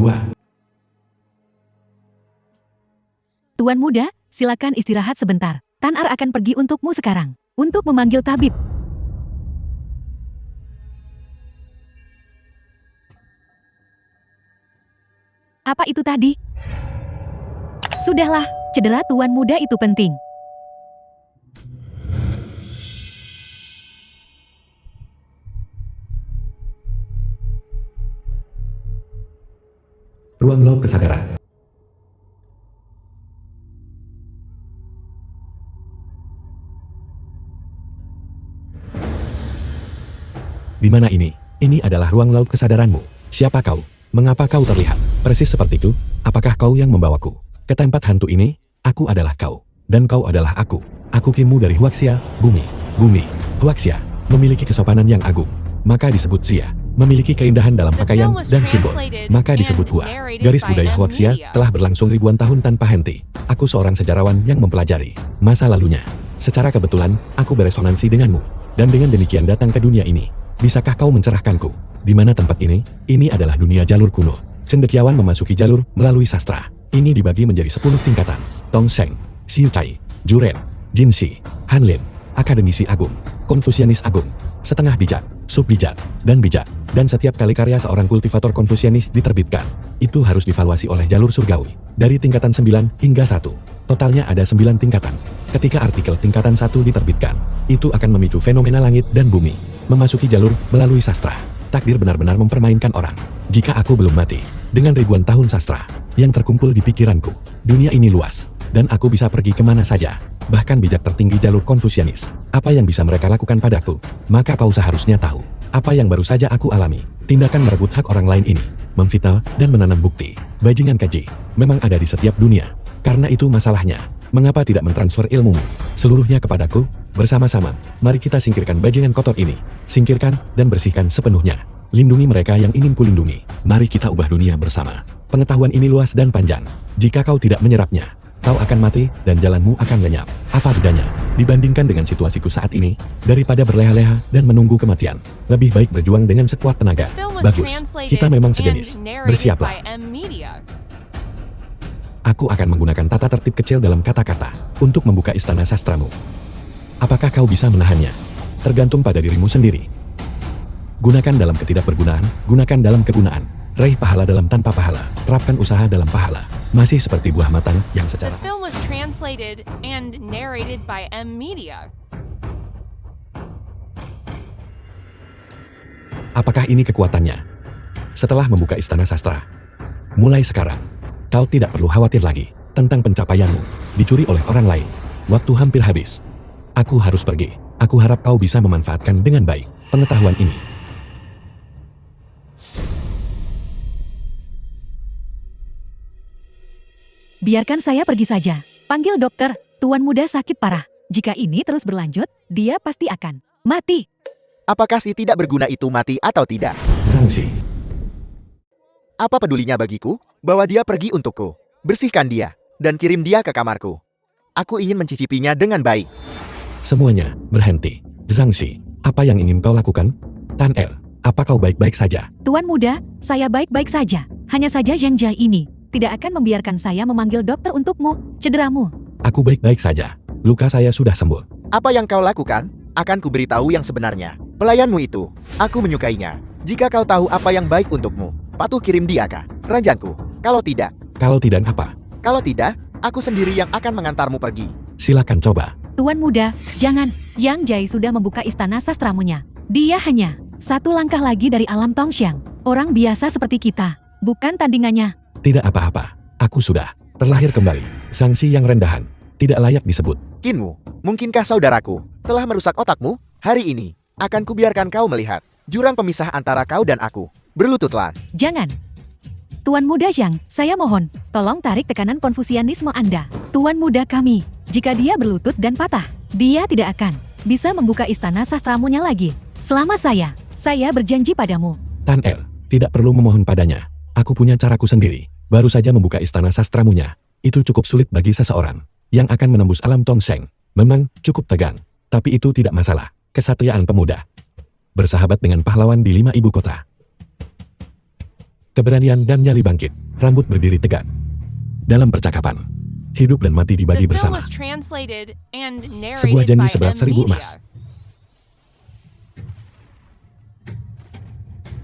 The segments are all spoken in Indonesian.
Wah, Tuan muda, silakan istirahat sebentar. Tan Ar akan pergi untukmu sekarang. Untuk memanggil tabib. Apa itu tadi? Sudahlah, cedera tuan muda itu penting. ruang laut kesadaran. Di mana ini? Ini adalah ruang laut kesadaranmu. Siapa kau? Mengapa kau terlihat persis seperti itu? Apakah kau yang membawaku ke tempat hantu ini? Aku adalah kau, dan kau adalah aku. Aku Kimu dari Huaxia, bumi. Bumi, Huaxia, memiliki kesopanan yang agung. Maka disebut Xia, memiliki keindahan dalam pakaian dan simbol. Maka disebut Hua. Garis budaya Huaxia telah berlangsung ribuan tahun tanpa henti. Aku seorang sejarawan yang mempelajari masa lalunya. Secara kebetulan, aku beresonansi denganmu, dan dengan demikian datang ke dunia ini. Bisakah kau mencerahkanku? Di mana tempat ini? Ini adalah dunia jalur kuno. Cendekiawan memasuki jalur melalui sastra. Ini dibagi menjadi 10 tingkatan. Tongseng, Xiu Cai, Juren, Jinxi, Hanlin, Akademisi Agung, Konfusianis Agung, Setengah Bijak, Subbijak, dan Bijak. Dan setiap kali karya seorang kultivator Konfusianis diterbitkan, itu harus divaluasi oleh jalur surgawi. Dari tingkatan 9 hingga 1. Totalnya ada 9 tingkatan. Ketika artikel tingkatan 1 diterbitkan, itu akan memicu fenomena langit dan bumi. Memasuki jalur melalui sastra. Takdir benar-benar mempermainkan orang. Jika aku belum mati, dengan ribuan tahun sastra yang terkumpul di pikiranku, dunia ini luas, dan aku bisa pergi kemana saja. Bahkan bijak tertinggi jalur Konfusianis. Apa yang bisa mereka lakukan padaku? Maka kau seharusnya tahu apa yang baru saja aku alami. Tindakan merebut hak orang lain ini, memfitnah dan menanam bukti bajingan keji, memang ada di setiap dunia. Karena itu masalahnya, mengapa tidak mentransfer ilmumu seluruhnya kepadaku? Bersama-sama, mari kita singkirkan bajingan kotor ini. Singkirkan dan bersihkan sepenuhnya. Lindungi mereka yang ingin kulindungi. Mari kita ubah dunia bersama. Pengetahuan ini luas dan panjang. Jika kau tidak menyerapnya, kau akan mati dan jalanmu akan lenyap. Apa bedanya dibandingkan dengan situasiku saat ini? Daripada berleha-leha dan menunggu kematian, lebih baik berjuang dengan sekuat tenaga. Bagus, kita memang sejenis. Bersiaplah. Aku akan menggunakan tata tertib kecil dalam kata-kata untuk membuka istana sastramu. Apakah kau bisa menahannya? Tergantung pada dirimu sendiri. Gunakan dalam ketidakbergunaan, gunakan dalam kegunaan. Raih pahala dalam tanpa pahala, terapkan usaha dalam pahala. Masih seperti buah matang yang secara... The film was translated and narrated by M Media. Apakah ini kekuatannya? Setelah membuka istana sastra, mulai sekarang, kau tidak perlu khawatir lagi tentang pencapaianmu dicuri oleh orang lain. Waktu hampir habis. Aku harus pergi. Aku harap kau bisa memanfaatkan dengan baik pengetahuan ini. Biarkan saya pergi saja. Panggil dokter, tuan muda sakit parah. Jika ini terus berlanjut, dia pasti akan mati. Apakah si tidak berguna itu mati atau tidak? Sanksi. Apa pedulinya bagiku bahwa dia pergi untukku? Bersihkan dia dan kirim dia ke kamarku. Aku ingin mencicipinya dengan baik. Semuanya berhenti. Zhangxi, apa yang ingin kau lakukan? Tan Er, apa kau baik-baik saja? Tuan muda, saya baik-baik saja. Hanya saja Zhang Jia ini tidak akan membiarkan saya memanggil dokter untukmu, cederamu. Aku baik-baik saja. Luka saya sudah sembuh. Apa yang kau lakukan? Akan kuberitahu yang sebenarnya. Pelayanmu itu, aku menyukainya. Jika kau tahu apa yang baik untukmu, patuh kirim dia ke ranjangku. Kalau tidak apa? Kalau tidak, aku sendiri yang akan mengantarmu pergi. Silakan coba. Tuan muda, jangan. Yang Jai sudah membuka istana sastramunya. Dia hanya satu langkah lagi dari alam Tongxiang. Orang biasa seperti kita, bukan tandingannya. Tidak apa-apa. Aku sudah terlahir kembali. Sanksi yang rendahan tidak layak disebut. Kinmu, mungkinkah saudaraku telah merusak otakmu? Hari ini akan kubiarkan kau melihat jurang pemisah antara kau dan aku. Berlututlah. Jangan. Tuan muda Zhang, saya mohon, tolong tarik tekanan konfusianisme Anda. Tuan muda kami, jika dia berlutut dan patah, dia tidak akan bisa membuka istana sastramunya lagi. Selama saya berjanji padamu. Tan Er, tidak perlu memohon padanya. Aku punya caraku sendiri. Baru saja membuka istana sastramunya. Itu cukup sulit bagi seseorang yang akan menembus alam Tongseng. Memang cukup tegang, tapi itu tidak masalah. Kesatriaan pemuda. Bersahabat dengan pahlawan di 5 ibu kota. keberanian dan nyali bangkit, rambut berdiri tegak. Dalam percakapan, hidup dan mati The dibagi film bersama. was translated and Sebuah narrated janji by seberat M 1000 Media. emas.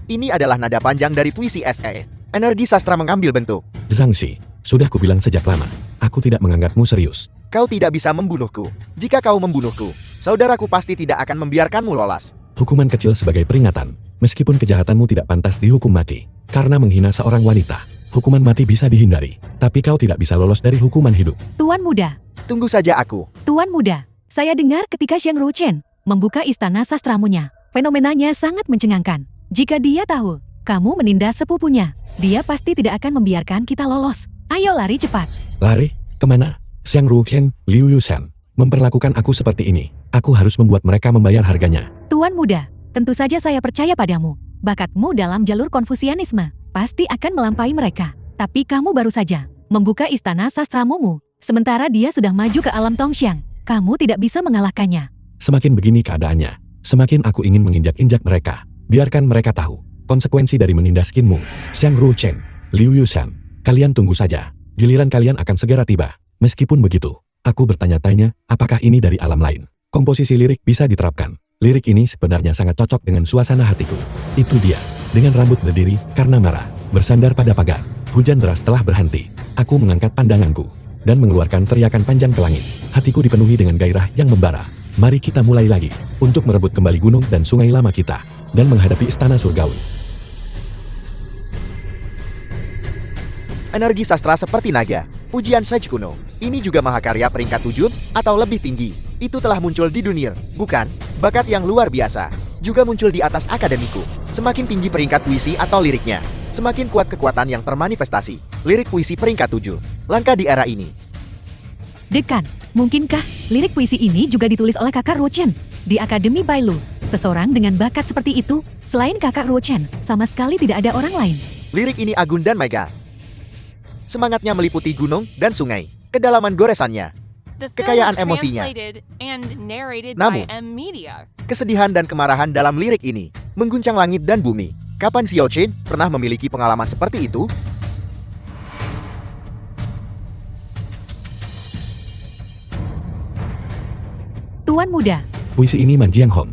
Ini adalah nada panjang dari puisi SE. Energi sastra mengambil bentuk. Zhangxi, sudah kubilang sejak lama, aku tidak menganggapmu serius. Kau tidak bisa membunuhku. Jika kau membunuhku, saudaraku pasti tidak akan membiarkanmu lolos. Hukuman kecil sebagai peringatan, meskipun kejahatanmu tidak pantas dihukum mati. Karena menghina seorang wanita, hukuman mati bisa dihindari, tapi kau tidak bisa lolos dari hukuman hidup. Tuan muda, Tunggu saja aku. Tuan muda, saya dengar ketika Xiang Ruchen membuka istana sastramunya, fenomenanya sangat mencengangkan. Jika dia tahu kamu menindas sepupunya, dia pasti tidak akan membiarkan kita lolos. Ayo lari cepat. Lari? Kemana? Xiang Ruchen, Liu Yusan, memperlakukan aku seperti ini. Aku harus membuat mereka membayar harganya. Tuan muda, tentu saja saya percaya padamu. Bakatmu dalam jalur Konfusianisme pasti akan melampaui mereka. Tapi kamu baru saja membuka istana sastramumu, sementara dia sudah maju ke alam Tongxiang. Kamu tidak bisa mengalahkannya. Semakin begini keadaannya, semakin aku ingin menginjak-injak mereka. Biarkan mereka tahu konsekuensi dari menindas kinmu. Xiang Ruchen, Liu Yusan, kalian tunggu saja. Giliran kalian akan segera tiba. Meskipun begitu, aku bertanya-tanya, apakah ini dari alam lain? Komposisi lirik bisa diterapkan. Lirik ini sebenarnya sangat cocok dengan suasana hatiku. Itu dia, dengan rambut berdiri karena marah, bersandar pada pagar. Hujan deras telah berhenti. Aku mengangkat pandanganku dan mengeluarkan teriakan panjang ke langit. Hatiku dipenuhi dengan gairah yang membara. Mari kita mulai lagi untuk merebut kembali gunung dan sungai lama kita dan menghadapi istana surgawi. Energi sastra seperti naga. Pujian Sage kuno. Ini juga mahakarya peringkat 7 atau lebih tinggi. Itu telah muncul di dunia, bukan? Bakat yang luar biasa. Juga muncul di atas akademiku. Semakin tinggi peringkat puisi atau liriknya, semakin kuat kekuatan yang termanifestasi. Lirik puisi peringkat 7. Langka di era ini. Dekan, mungkinkah lirik puisi ini juga ditulis oleh kakak Ruchen di Akademi Bailu? Seseorang dengan bakat seperti itu, selain kakak Ruchen, sama sekali tidak ada orang lain. Lirik ini agun dan mega. Semangatnya meliputi gunung dan sungai. Kedalaman goresannya, The film Kekayaan was emosinya. translated and narrated Namun, by M Media. kesedihan dan kemarahan dalam lirik ini mengguncang langit dan bumi. Kapan Xiao Chen pernah memiliki pengalaman seperti itu? Tuan muda, Puisi ini Man Jiang Hong.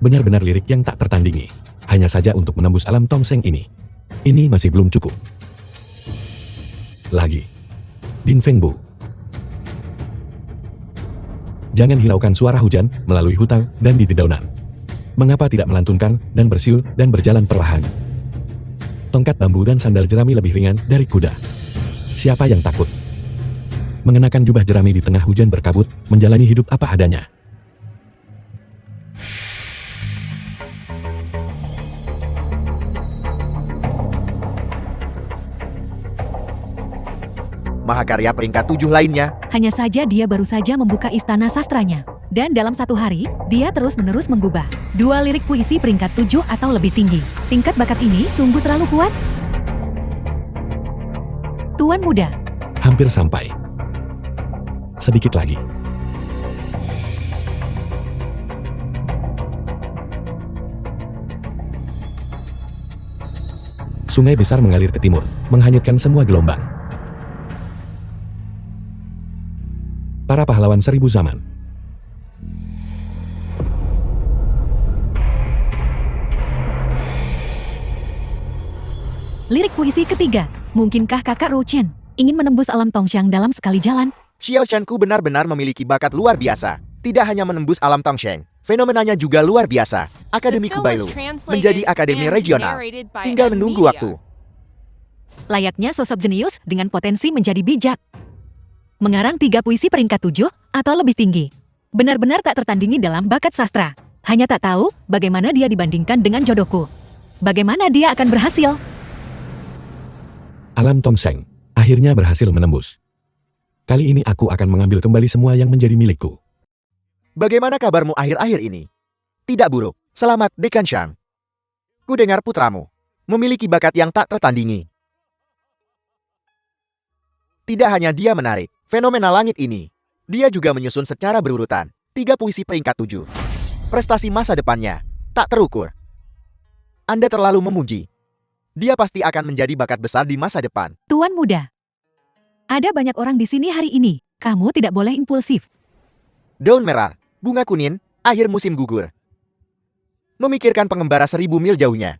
Benar-benar lirik yang tak tertandingi. Hanya saja untuk menembus alam Tongseng ini. Ini masih belum cukup. Lagi. Ding Feng Bu. Jangan hiraukan suara hujan melalui hutan dan di dedaunan. Mengapa tidak melantunkan dan bersiul dan berjalan perlahan? Tongkat bambu dan sandal jerami lebih ringan dari kuda. Siapa yang takut? Mengenakan jubah jerami di tengah hujan berkabut, menjalani hidup apa adanya. Mahakarya peringkat 7 lainnya, hanya saja dia baru saja membuka istana sastranya. Dan dalam satu hari, dia terus-menerus menggubah 2 lirik puisi peringkat 7 atau lebih tinggi. Tingkat bakat ini sungguh terlalu kuat. Tuan muda, Hampir sampai. Sedikit lagi. Sungai besar mengalir ke timur, menghanyutkan semua gelombang. Para pahlawan 1000 zaman. lirik puisi ketiga. Mungkinkah kakak Ruchen ingin menembus alam Tongxiang dalam sekali jalan? Xiao Chanku benar-benar memiliki bakat luar biasa. Tidak hanya menembus alam Tongsheng, fenomenanya juga luar biasa. Akademi The film Kubailu was translated menjadi akademi and regional. narrated by Tinggal M menunggu Media. waktu. Layaknya sosok jenius dengan potensi menjadi bijak. Mengarang 3 puisi peringkat 7 atau lebih tinggi. Benar-benar tak tertandingi dalam bakat sastra. Hanya tak tahu bagaimana dia dibandingkan dengan jodohku. Bagaimana dia akan berhasil? Alam Tongseng akhirnya berhasil menembus. Kali ini aku akan mengambil kembali semua yang menjadi milikku. Bagaimana kabarmu akhir-akhir ini? Tidak buruk. Selamat, Dekan Shang. Ku dengar putramu memiliki bakat yang tak tertandingi. Tidak hanya dia menarik fenomena langit ini, dia juga menyusun secara berurutan 3 puisi peringkat 7. Prestasi masa depannya tak terukur. Anda terlalu memuji. Dia pasti akan menjadi bakat besar di masa depan. Tuan muda, ada banyak orang di sini hari ini. Kamu tidak boleh impulsif. Daun merah, bunga kuning, akhir musim gugur. Memikirkan pengembara 1000 mil jauhnya.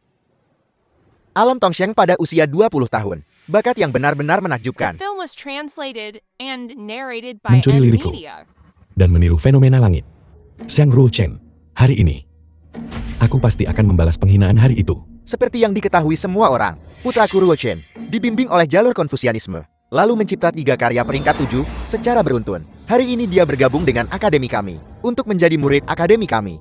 Alam Tongsheng pada usia 20 tahun. Bakat yang benar-benar The menakjubkan. film was translated and narrated by Mencuri M lirikku. Media. Dan meniru fenomena langit. Xiang Ruchen, hari ini, aku pasti akan membalas penghinaan hari itu. Seperti yang diketahui semua orang, putraku Ruo Chen dibimbing oleh jalur Konfusianisme, lalu mencipta 3 karya peringkat 7 secara beruntun. Hari ini dia bergabung dengan akademi kami untuk menjadi murid akademi kami.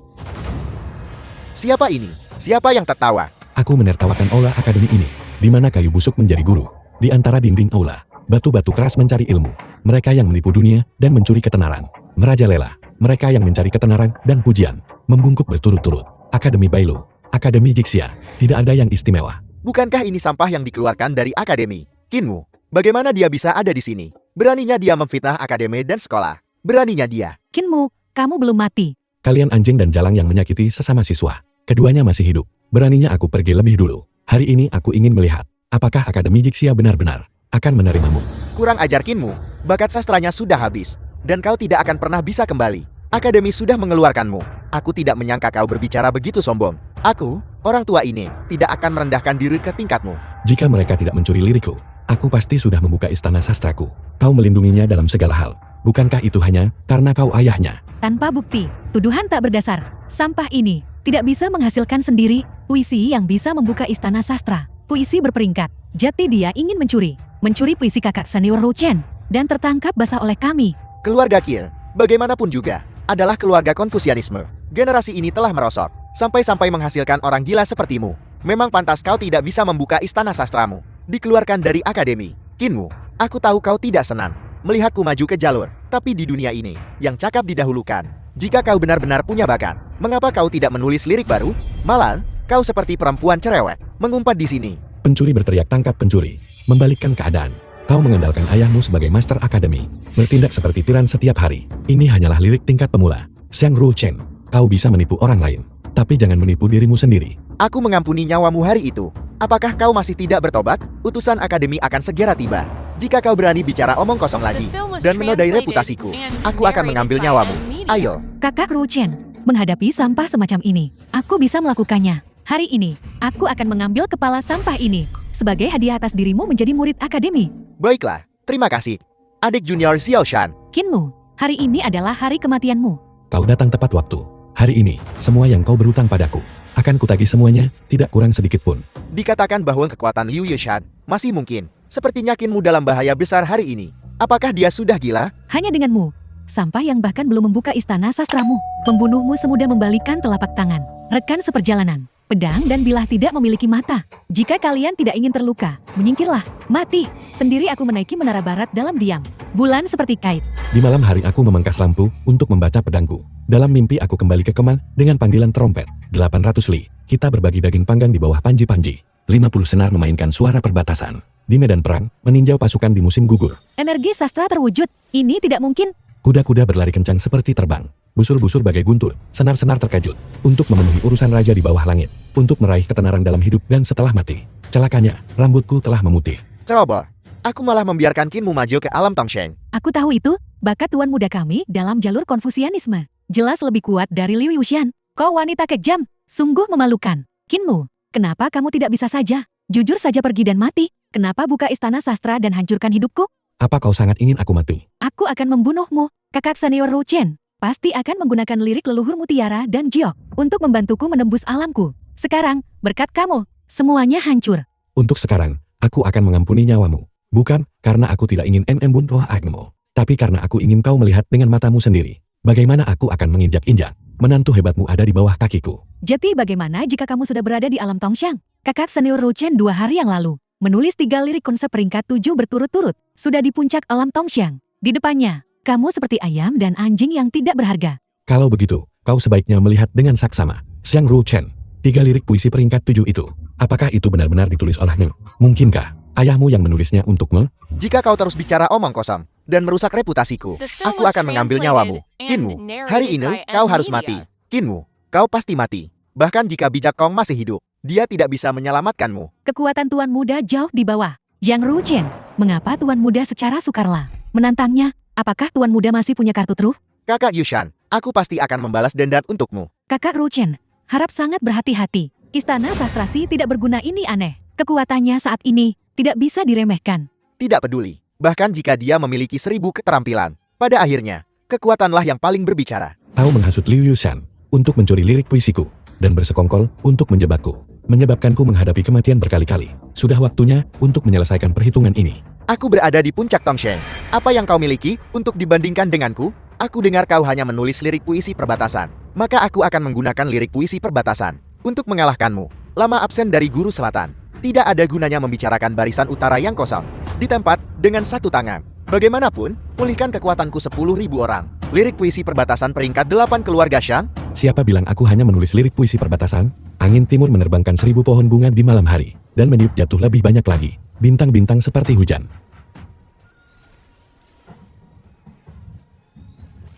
Siapa ini? Siapa yang tertawa? Aku menertawakan aula akademi ini, di mana kayu busuk menjadi guru. Di antara dinding aula, batu-batu keras mencari ilmu. Mereka yang menipu dunia dan mencuri ketenaran. Merajalela, mereka yang mencari ketenaran dan pujian. Membungkuk berturut-turut. Akademi Bailu, Akademi Jixia, tidak ada yang istimewa. Bukankah ini sampah yang dikeluarkan dari akademi? Kinmu, bagaimana dia bisa ada di sini? Beraninya dia memfitnah akademi dan sekolah. Beraninya dia. Kinmu, kamu belum mati. Kalian anjing dan jalang yang menyakiti sesama siswa. Keduanya masih hidup. Beraninya aku pergi lebih dulu. Hari ini aku ingin melihat, apakah Akademi Jixia benar-benar akan menerimamu. Kurang ajar Kinmu, bakat sastranya sudah habis. Dan kau tidak akan pernah bisa kembali. Akademi sudah mengeluarkanmu. Aku tidak menyangka kau berbicara begitu sombong. Aku, orang tua ini, tidak akan merendahkan diri ke tingkatmu. Jika mereka tidak mencuri lirikku, aku pasti sudah membuka istana sastraku. Kau melindunginya dalam segala hal. Bukankah itu hanya karena kau ayahnya? Tanpa bukti, tuduhan tak berdasar. Sampah ini tidak bisa menghasilkan sendiri puisi yang bisa membuka istana sastra. Puisi berperingkat. Jati dia ingin mencuri. Mencuri puisi kakak senior Ruchen. Dan tertangkap basah oleh kami. Keluarga Kiel, bagaimanapun juga, adalah keluarga Konfusianisme. Generasi ini telah merosot, sampai-sampai menghasilkan orang gila sepertimu. Memang pantas kau tidak bisa membuka istana sastramu. Dikeluarkan dari akademi. Kinmu, aku tahu kau tidak senang melihatku maju ke jalur. Tapi di dunia ini, yang cakap didahulukan. Jika kau benar-benar punya bakat, mengapa kau tidak menulis lirik baru? Malah, kau seperti perempuan cerewet, mengumpat di sini. Pencuri berteriak tangkap pencuri, membalikkan keadaan. Kau mengandalkan ayahmu sebagai master akademi, bertindak seperti tiran setiap hari. Ini hanyalah lirik tingkat pemula. Xiang Ruchen, kau bisa menipu orang lain, tapi jangan menipu dirimu sendiri. Aku mengampuni nyawamu hari itu. Apakah kau masih tidak bertobat? Utusan akademi akan segera tiba. Jika kau berani bicara omong kosong lagi dan menodai reputasiku, aku akan mengambil nyawamu. Ayo. Kakak Ruchen, menghadapi sampah semacam ini, aku bisa melakukannya. Hari ini, aku akan mengambil kepala sampah ini sebagai hadiah atas dirimu menjadi murid akademi. Baiklah, terima kasih. Adik junior Xiao Shan. Kinmu, hari ini adalah hari kematianmu. Kau datang tepat waktu. Hari ini, semua yang kau berutang padaku, akan kutagih semuanya, tidak kurang sedikit pun. Dikatakan bahwa kekuatan Liu Yushan masih mungkin. Sepertinya Kinmu dalam bahaya besar hari ini. Apakah dia sudah gila? Hanya denganmu, sampah yang bahkan belum membuka istana sastramu, membunuhmu semudah membalikkan telapak tangan. Rekan seperjalanan, pedang dan bilah tidak memiliki mata. Jika kalian tidak ingin terluka, menyingkirlah, mati. Sendiri aku menaiki menara barat dalam diam. Bulan seperti kait. Di malam hari aku memangkas lampu untuk membaca pedangku. Dalam mimpi aku kembali ke Keman dengan panggilan trompet. 800 li, kita berbagi daging panggang di bawah panji-panji. 50 senar memainkan suara perbatasan. Di medan perang, meninjau pasukan di musim gugur. Energi sastra terwujud. Ini tidak mungkin. Kuda-kuda berlari kencang seperti terbang. Busur-busur bagai guntur, senar-senar terkejut. Untuk memenuhi urusan raja di bawah langit. Untuk meraih ketenaran dalam hidup dan setelah mati. Celakanya, rambutku telah memutih. Ceroboh. Aku malah membiarkan Kinmu maju ke alam Tongsheng. Aku tahu itu, bakat tuan muda kami dalam jalur Konfusianisme. Jelas lebih kuat dari Liu Yushan. Kau wanita kejam, sungguh memalukan. Kinmu, kenapa kamu tidak bisa saja? Jujur saja pergi dan mati. Kenapa buka istana sastra dan hancurkan hidupku? Apa kau sangat ingin aku mati? Aku akan membunuhmu. Kakak senior Ruchen pasti akan menggunakan lirik leluhur Mutiara dan Jiok untuk membantuku menembus alamku. Sekarang, berkat kamu, semuanya hancur. Untuk sekarang, aku akan mengampuni nyawamu. Bukan karena aku tidak ingin membunuh Agmo, tapi karena aku ingin kau melihat dengan matamu sendiri. Bagaimana aku akan menginjak-injak. Menantu hebatmu ada di bawah kakiku. Jadi bagaimana jika kamu sudah berada di alam Tongsheng? Kakak senior Ruchen 2 hari yang lalu menulis 3 lirik konsep peringkat 7 berturut-turut. Sudah di puncak alam Tongsheng. Di depannya, kamu seperti ayam dan anjing yang tidak berharga. Kalau begitu, kau sebaiknya melihat dengan saksama. Xiang Ruchen, 3 lirik puisi peringkat 7 itu. Apakah itu benar-benar ditulis olehmu? Mungkinkah ayahmu yang menulisnya untukmu? Jika kau terus bicara omong kosong dan merusak reputasiku, aku akan mengambil nyawamu. Kinmu, hari ini kau harus mati. Kinmu, kau pasti mati. Bahkan jika bijak Kong masih hidup, dia tidak bisa menyelamatkanmu. Kekuatan Tuan Muda jauh di bawah Yang Ruchen. Mengapa Tuan Muda secara sukarela menantangnya? Apakah Tuan Muda masih punya kartu truf? Kakak Yushan, aku pasti akan membalas dendam untukmu. Kakak Ruchen, harap sangat berhati-hati. Istana Sastrasi tidak berguna ini aneh. Kekuatannya saat ini tidak bisa diremehkan. Tidak peduli, bahkan jika dia memiliki 1000 keterampilan. Pada akhirnya, kekuatanlah yang paling berbicara. Kau menghasut Liu Yushan untuk mencuri lirik puisiku dan bersekongkol untuk menjebakku, menyebabkanku menghadapi kematian berkali-kali. Sudah waktunya untuk menyelesaikan perhitungan ini. Aku berada di puncak Tongsheng. Apa yang kau miliki untuk dibandingkan denganku? Aku dengar kau hanya menulis lirik puisi perbatasan. Maka aku akan menggunakan lirik puisi perbatasan untuk mengalahkanmu. Lama absen dari Guru Selatan. Tidak ada gunanya membicarakan barisan utara yang kosong. Ditempat dengan satu tangan. Bagaimanapun, pulihkan kekuatanku 10.000 orang. Lirik puisi perbatasan peringkat 8 keluarga Shang. Siapa bilang aku hanya menulis lirik puisi perbatasan? Angin timur menerbangkan 1000 pohon bunga di malam hari, dan meniup jatuh lebih banyak lagi. Bintang-bintang seperti hujan.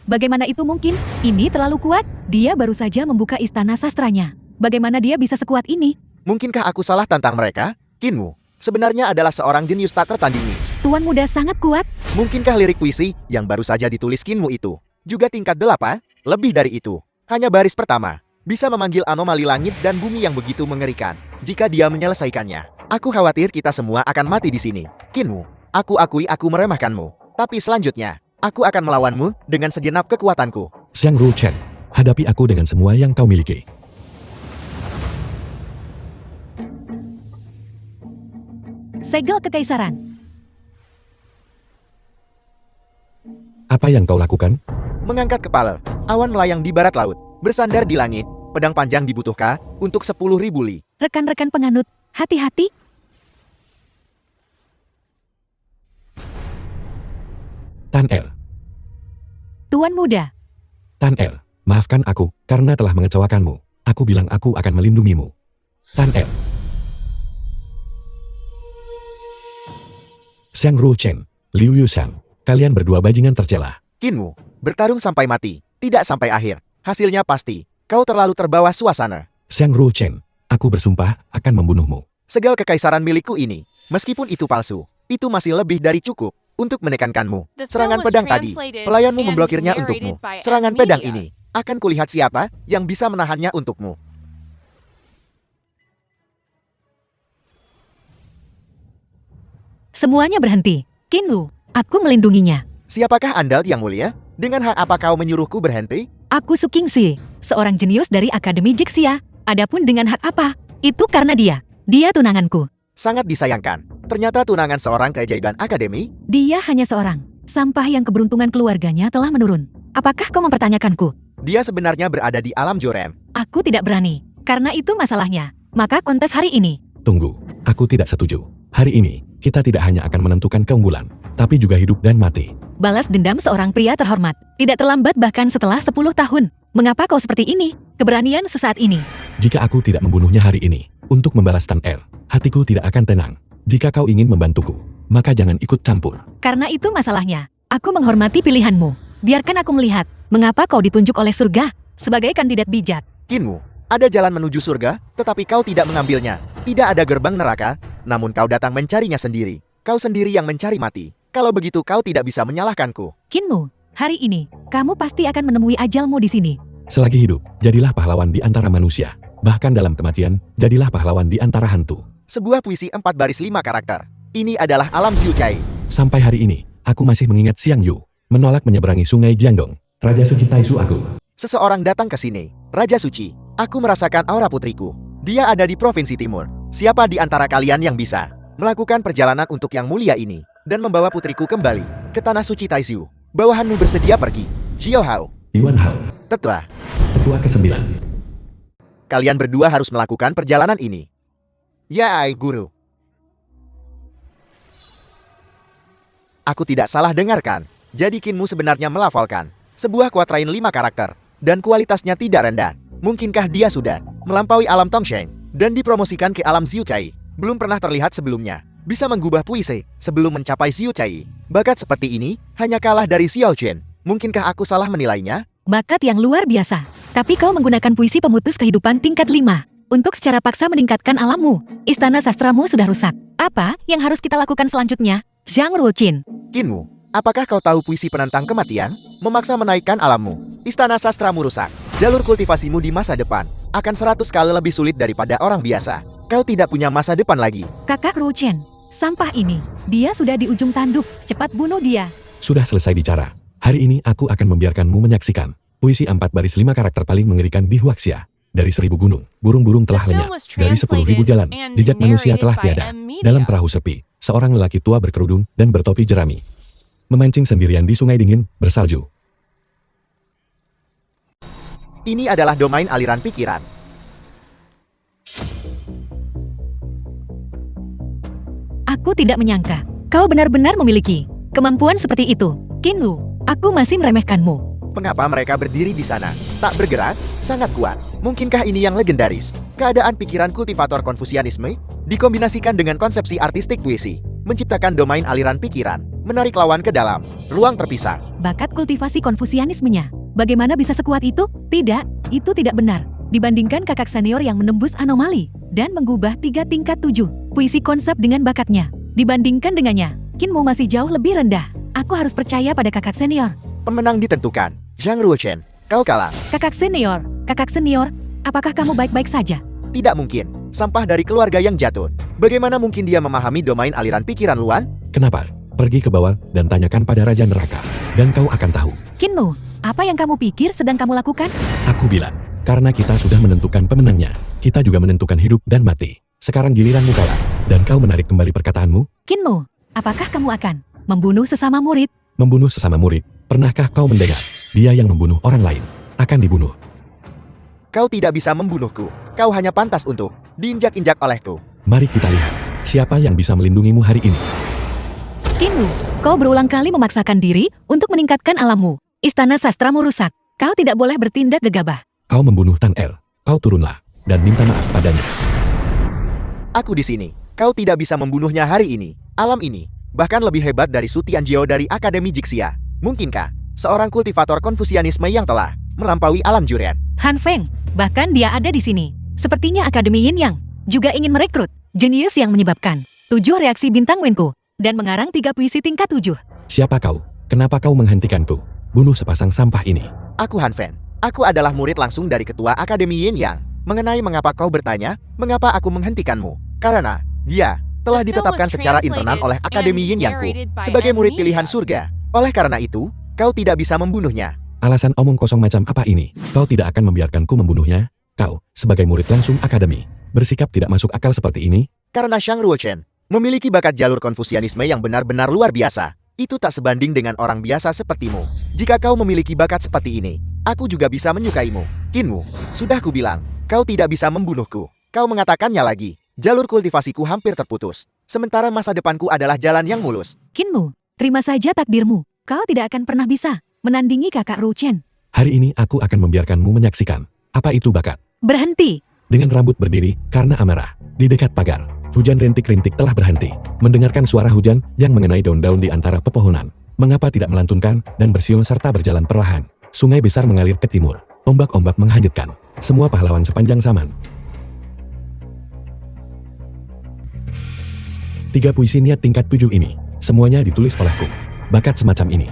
Bagaimana itu mungkin? Ini terlalu kuat. Dia baru saja membuka istana sastranya. Bagaimana dia bisa sekuat ini? Mungkinkah aku salah tantang mereka? Kinmu sebenarnya adalah seorang jenius tak tertandingi. Tuan Muda sangat kuat. Mungkinkah lirik puisi yang baru saja ditulis Kinmu itu juga tingkat 8? Lebih dari itu. Hanya baris pertama bisa memanggil anomali langit dan bumi yang begitu mengerikan. Jika dia menyelesaikannya, aku khawatir kita semua akan mati di sini. Kinmu, aku akui aku meremehkanmu. Tapi selanjutnya, aku akan melawanmu dengan segenap kekuatanku. Xiang Ruchen, hadapi aku dengan semua yang kau miliki. Segel Kekaisaran. Apa yang kau lakukan? Mengangkat kepala, awan melayang di barat laut, bersandar di langit, pedang panjang dibutuhkan untuk 10.000 li. Rekan-rekan penganut, hati-hati. Tan El, Tuan Muda, Tan El, maafkan aku karena telah mengecewakanmu. Aku bilang aku akan melindungimu. Tan El. Xiang Ruchen, Liu Yushan, kalian berdua bajingan tercela. Kinmu, bertarung sampai mati, tidak sampai akhir. Hasilnya pasti, kau terlalu terbawa suasana. Xiang Ruchen, aku bersumpah akan membunuhmu. Segel kekaisaran milikku ini, meskipun itu palsu, itu masih lebih dari cukup untuk menekankanmu. The film Serangan was pedang tadi, translated pelayanmu and memblokirnya narrated untukmu. by Serangan Ed pedang Media. ini, akan kulihat siapa yang bisa menahannya untukmu. semuanya berhenti. Kinwu, aku melindunginya. Siapakah Anda yang mulia? Dengan hak apa kau menyuruhku berhenti? Aku Su Qingxi, seorang jenius dari Akademi Jixia. Adapun dengan hak apa? Itu karena dia. Dia tunanganku. Sangat disayangkan. Ternyata tunangan seorang keajaiban akademi. Dia hanya seorang. Sampah yang keberuntungan keluarganya telah menurun. Apakah kau mempertanyakanku? Dia sebenarnya berada di alam Joren. Aku tidak berani. Karena itu masalahnya. Maka kontes hari ini. Tunggu, aku tidak setuju. Hari ini, kita tidak hanya akan menentukan keunggulan, tapi juga hidup dan mati. Balas dendam seorang pria terhormat. Tidak terlambat bahkan setelah 10 tahun. Mengapa kau seperti ini? Keberanian sesaat ini. Jika aku tidak membunuhnya hari ini, untuk membalas Tan Er, hatiku tidak akan tenang. Jika kau ingin membantuku, maka jangan ikut campur. Karena itu masalahnya. Aku menghormati pilihanmu. Biarkan aku melihat, mengapa kau ditunjuk oleh surga sebagai kandidat bijak. Kinmu, ada jalan menuju surga, tetapi kau tidak mengambilnya. Tidak ada gerbang neraka, namun kau datang mencarinya sendiri. Kau sendiri yang mencari mati. Kalau begitu kau tidak bisa menyalahkanku. Kinmu, hari ini, kamu pasti akan menemui ajalmu di sini. Selagi hidup, jadilah pahlawan di antara manusia. Bahkan dalam kematian, jadilah pahlawan di antara hantu. Sebuah puisi 4 baris 5 karakter. Ini adalah alam Xiucai. Sampai hari ini, aku masih mengingat Xiang Yu, menolak menyeberangi sungai Jiangdong. Raja suci Taisu aku. Seseorang datang ke sini. Raja Suci, aku merasakan aura putriku. Dia ada di Provinsi Timur. Siapa di antara kalian yang bisa melakukan perjalanan untuk yang mulia ini dan membawa putriku kembali ke tanah suci Taisu? Bawahanmu bersedia pergi. Xiao Hao. Yuan Hao, Tetua, ketua ke-9. kalian berdua harus melakukan perjalanan ini. Ya, Guru. Aku tidak salah dengarkan. Jadi Kinmu sebenarnya melafalkan sebuah kuatrain 5 karakter dan kualitasnya tidak rendah. Mungkinkah dia sudah melampaui alam Tongsheng dan dipromosikan ke alam Xiucai? Belum pernah terlihat sebelumnya. Bisa mengubah puisi sebelum mencapai Xiucai. Bakat seperti ini hanya kalah dari Xiao Chen. Mungkinkah aku salah menilainya? Bakat yang luar biasa. Tapi kau menggunakan puisi pemutus kehidupan tingkat 5. Untuk secara paksa meningkatkan alammu. Istana sastramu sudah rusak. Apa yang harus kita lakukan selanjutnya? Zhang Ruoqin. Kinmu, apakah kau tahu puisi penantang kematian? Memaksa menaikkan alammu. Istana sastramu rusak. Jalur kultivasimu di masa depan akan 100 kali lebih sulit daripada orang biasa. Kau tidak punya masa depan lagi. Kakak Ruoqin, sampah ini. Dia sudah di ujung tanduk. Cepat bunuh dia. Sudah selesai bicara. Hari ini aku akan membiarkanmu menyaksikan puisi 4 baris 5 karakter paling mengerikan di Huaxia. Dari 1000 gunung, burung-burung telah lenyap. Dari 10.000 jalan, jejak manusia telah tiada. Dalam perahu sepi, seorang lelaki tua berkerudung dan bertopi jerami memancing sendirian di sungai dingin, bersalju. Ini adalah domain aliran pikiran. Aku tidak menyangka. Kau benar-benar memiliki kemampuan seperti itu. Kinlu, aku masih meremehkanmu. Mengapa mereka berdiri di sana? Tak bergerak? Sangat kuat. Mungkinkah ini yang legendaris? Keadaan pikiran kultivator Konfusianisme dikombinasikan dengan konsepsi artistik puisi, menciptakan domain aliran pikiran, menarik lawan ke dalam ruang terpisah. Bakat kultivasi konfusianismenya. Bagaimana bisa sekuat itu? Tidak, itu tidak benar. Dibandingkan kakak senior yang menembus anomali dan mengubah 3 tingkat 7 puisi konsep dengan bakatnya. Dibandingkan dengannya, Kinmu masih jauh lebih rendah. Aku harus percaya pada kakak senior. Pemenang ditentukan. Zhang Ruochen, kau kalah. Kakak senior, apakah kamu baik-baik saja? Tidak mungkin. Sampah dari keluarga yang jatuh. Bagaimana mungkin dia memahami domain aliran pikiran Luan? Kenapa? Pergi ke bawah dan tanyakan pada Raja Neraka. Dan kau akan tahu. Kinmu, apa yang kamu pikir sedang kamu lakukan? Aku bilang, karena kita sudah menentukan pemenangnya, kita juga menentukan hidup dan mati. Sekarang giliranmu kalah, dan kau menarik kembali perkataanmu? Kinmu, apakah kamu akan membunuh sesama murid? Membunuh sesama murid? Pernahkah kau mendengar? Dia yang membunuh orang lain akan dibunuh. Kau tidak bisa membunuhku. Kau hanya pantas untuk diinjak-injak olehku. Mari kita lihat, siapa yang bisa melindungimu hari ini. Kinmu, kau berulang kali memaksakan diri untuk meningkatkan alammu. Istana sastramu rusak. Kau tidak boleh bertindak gegabah. Kau membunuh Tan El. Kau turunlah dan minta maaf padanya. Aku di sini. Kau tidak bisa membunuhnya hari ini. Alam ini bahkan lebih hebat dari Su Tianjiao dari Akademi Jixia. Mungkinkah seorang kultivator Konfusianisme yang telah melampaui alam Juren? Han Feng, bahkan dia ada di sini. Sepertinya Akademi Yin Yang juga ingin merekrut jenius yang menyebabkan 7 reaksi bintang Wenku dan mengarang 3 puisi tingkat 7. Siapa kau? Kenapa kau menghentikanku? Bunuh sepasang sampah ini. Aku Han Feng. Aku adalah murid langsung dari ketua Akademi Yin Yang. Mengenai mengapa kau bertanya, mengapa aku menghentikanmu? Karena dia telah ditetapkan secara internal oleh Akademi Yin Yangku sebagai murid pilihan surga. Oleh karena itu, kau tidak bisa membunuhnya. Alasan omong kosong macam apa ini? Kau tidak akan membiarkanku membunuhnya? Kau, sebagai murid langsung akademi, bersikap tidak masuk akal seperti ini? Karena Zhang Ruochen memiliki bakat jalur Konfusianisme yang benar-benar luar biasa. Itu tak sebanding dengan orang biasa sepertimu. Jika kau memiliki bakat seperti ini, aku juga bisa menyukaimu. Kinmu, sudah kubilang, kau tidak bisa membunuhku. Kau mengatakannya lagi. Jalur kultivasiku hampir terputus. Sementara masa depanku adalah jalan yang mulus. Kinmu, terima saja takdirmu. Kau tidak akan pernah bisa menandingi kakak Ruchen. Hari ini aku akan membiarkanmu menyaksikan. Apa itu bakat? Berhenti. Dengan rambut berdiri karena amarah. Di dekat pagar, hujan rintik-rintik telah berhenti. Mendengarkan suara hujan yang mengenai daun-daun di antara pepohonan. Mengapa tidak melantunkan dan bersiul serta berjalan perlahan? Sungai besar mengalir ke timur. Ombak-ombak menghanyutkan semua pahlawan sepanjang zaman. 3 puisi niat tingkat 7 ini, semuanya ditulis olehku. Bakat semacam ini,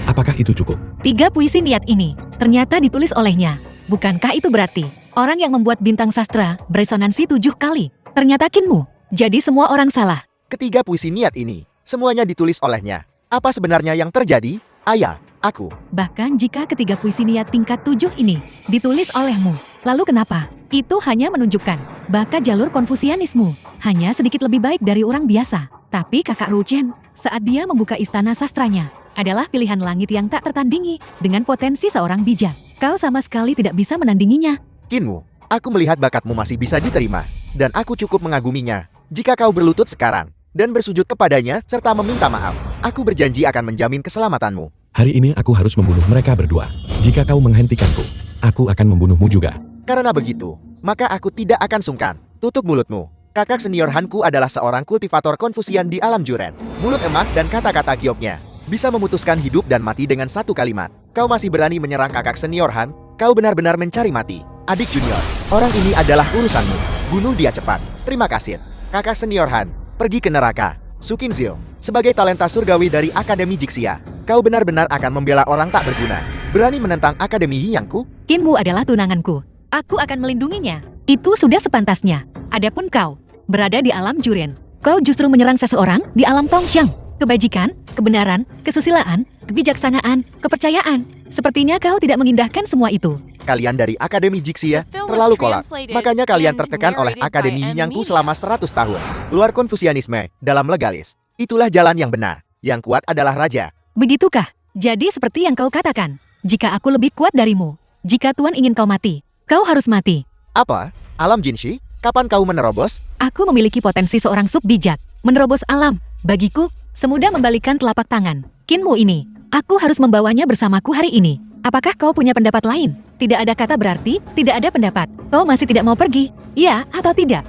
apakah itu cukup? 3 puisi niat ini ternyata ditulis olehnya. Bukankah itu berarti orang yang membuat bintang sastra beresonansi 7 kali? Ternyata Kinmu. Jadi semua orang salah. Ketiga puisi niat ini, semuanya ditulis olehnya. Apa sebenarnya yang terjadi? Ayah, aku. Bahkan jika ketiga puisi niat tingkat 7 ini ditulis olehmu, lalu kenapa? Itu hanya menunjukkan bakat jalur Konfusianisme hanya sedikit lebih baik dari orang biasa. Tapi kakak Ruchen, saat dia membuka istana sastranya, adalah pilihan langit yang tak tertandingi dengan potensi seorang bijak. Kau sama sekali tidak bisa menandinginya. Kinmu, aku melihat bakatmu masih bisa diterima, dan aku cukup mengaguminya. Jika kau berlutut sekarang dan bersujud kepadanya serta meminta maaf, aku berjanji akan menjamin keselamatanmu. Hari ini aku harus membunuh mereka berdua. Jika kau menghentikanku, aku akan membunuhmu juga. Karena begitu, maka aku tidak akan sungkan. Tutup mulutmu. Kakak senior Hanku adalah seorang kultivator Konfusian di alam Juren. Mulut emas dan kata-kata gioknya bisa memutuskan hidup dan mati dengan satu kalimat. Kau masih berani menyerang kakak senior Han? Kau benar-benar mencari mati. Adik junior, orang ini adalah urusanmu. Bunuh dia cepat. Terima kasih. Kakak senior Han, pergi ke neraka. Sukin Zil, sebagai talenta surgawi dari Akademi Jixia, kau benar-benar akan membela orang tak berguna. Berani menentang Akademi Yin Yangku? Kinmu adalah tunanganku. Aku akan melindunginya. Itu sudah sepantasnya. Adapun kau, berada di alam Juren. Kau justru menyerang seseorang di alam Tongxiang. Kebajikan, kebenaran, kesusilaan, kebijaksanaan, kepercayaan. Sepertinya kau tidak mengindahkan semua itu. Kalian dari Akademi Jixia The film was terlalu kolot. translated Makanya kalian and tertekan oleh narrated Akademi by Yin Yangku Media. selama 100 tahun. Luar konfusianisme, dalam legalis. Itulah jalan yang benar. Yang kuat adalah raja. Begitukah? Jadi seperti yang kau katakan. Jika aku lebih kuat darimu, jika Tuan ingin kau mati, kau harus mati. Apa? Alam Jinshi? Kapan kau menerobos? Aku memiliki potensi seorang sub bijak, menerobos alam. Bagiku, semudah membalikkan telapak tangan. Kinmu ini, aku harus membawanya bersamaku hari ini. Apakah kau punya pendapat lain? Tidak ada kata berarti, tidak ada pendapat. Kau masih tidak mau pergi? Iya atau tidak?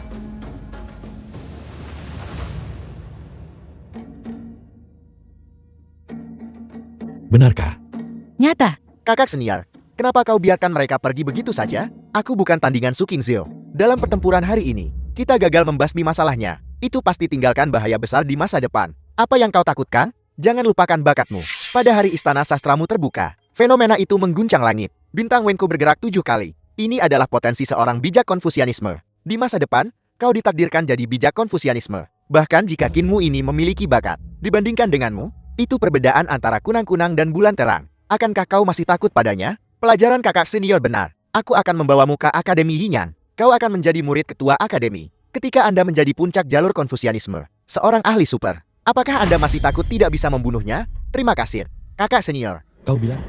Benarkah? Nyata. Kakak senior, kenapa kau biarkan mereka pergi begitu saja? Aku bukan tandingan Suking Zil. Dalam pertempuran hari ini, kita gagal membasmi masalahnya. Itu pasti tinggalkan bahaya besar di masa depan. Apa yang kau takutkan? Jangan lupakan bakatmu. Pada hari istana sastramu terbuka, fenomena itu mengguncang langit. Bintang Wenku bergerak 7 kali. Ini adalah potensi seorang bijak konfusianisme. Di masa depan, kau ditakdirkan jadi bijak konfusianisme. Bahkan jika Kinmu ini memiliki bakat, dibandingkan denganmu, itu perbedaan antara kunang-kunang dan bulan terang. Akankah kau masih takut padanya? Pelajaran kakak senior benar. Aku akan membawamu ke Akademi Yinyan. Kau akan menjadi murid ketua akademi. Ketika Anda menjadi puncak jalur konfusianisme, seorang ahli super, apakah Anda masih takut tidak bisa membunuhnya? Terima kasih, kakak senior. Kau bilang?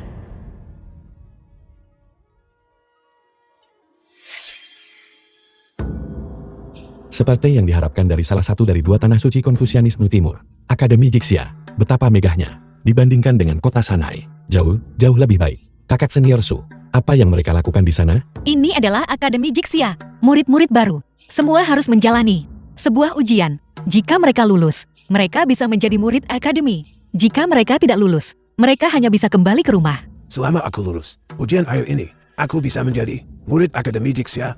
Seperti yang diharapkan dari salah satu dari dua tanah suci Konfusianisme Timur, Akademi Jixia, betapa megahnya, dibandingkan dengan kota Shanghai, jauh lebih baik. Kakak senior Su, apa yang mereka lakukan di sana? Ini adalah Akademi Jixia, murid-murid baru. Semua harus menjalani sebuah ujian. Jika mereka lulus, mereka bisa menjadi murid akademi. Jika mereka tidak lulus, mereka hanya bisa kembali ke rumah. Selama aku lulus ujian akhir ini, aku bisa menjadi murid Akademi Jixia.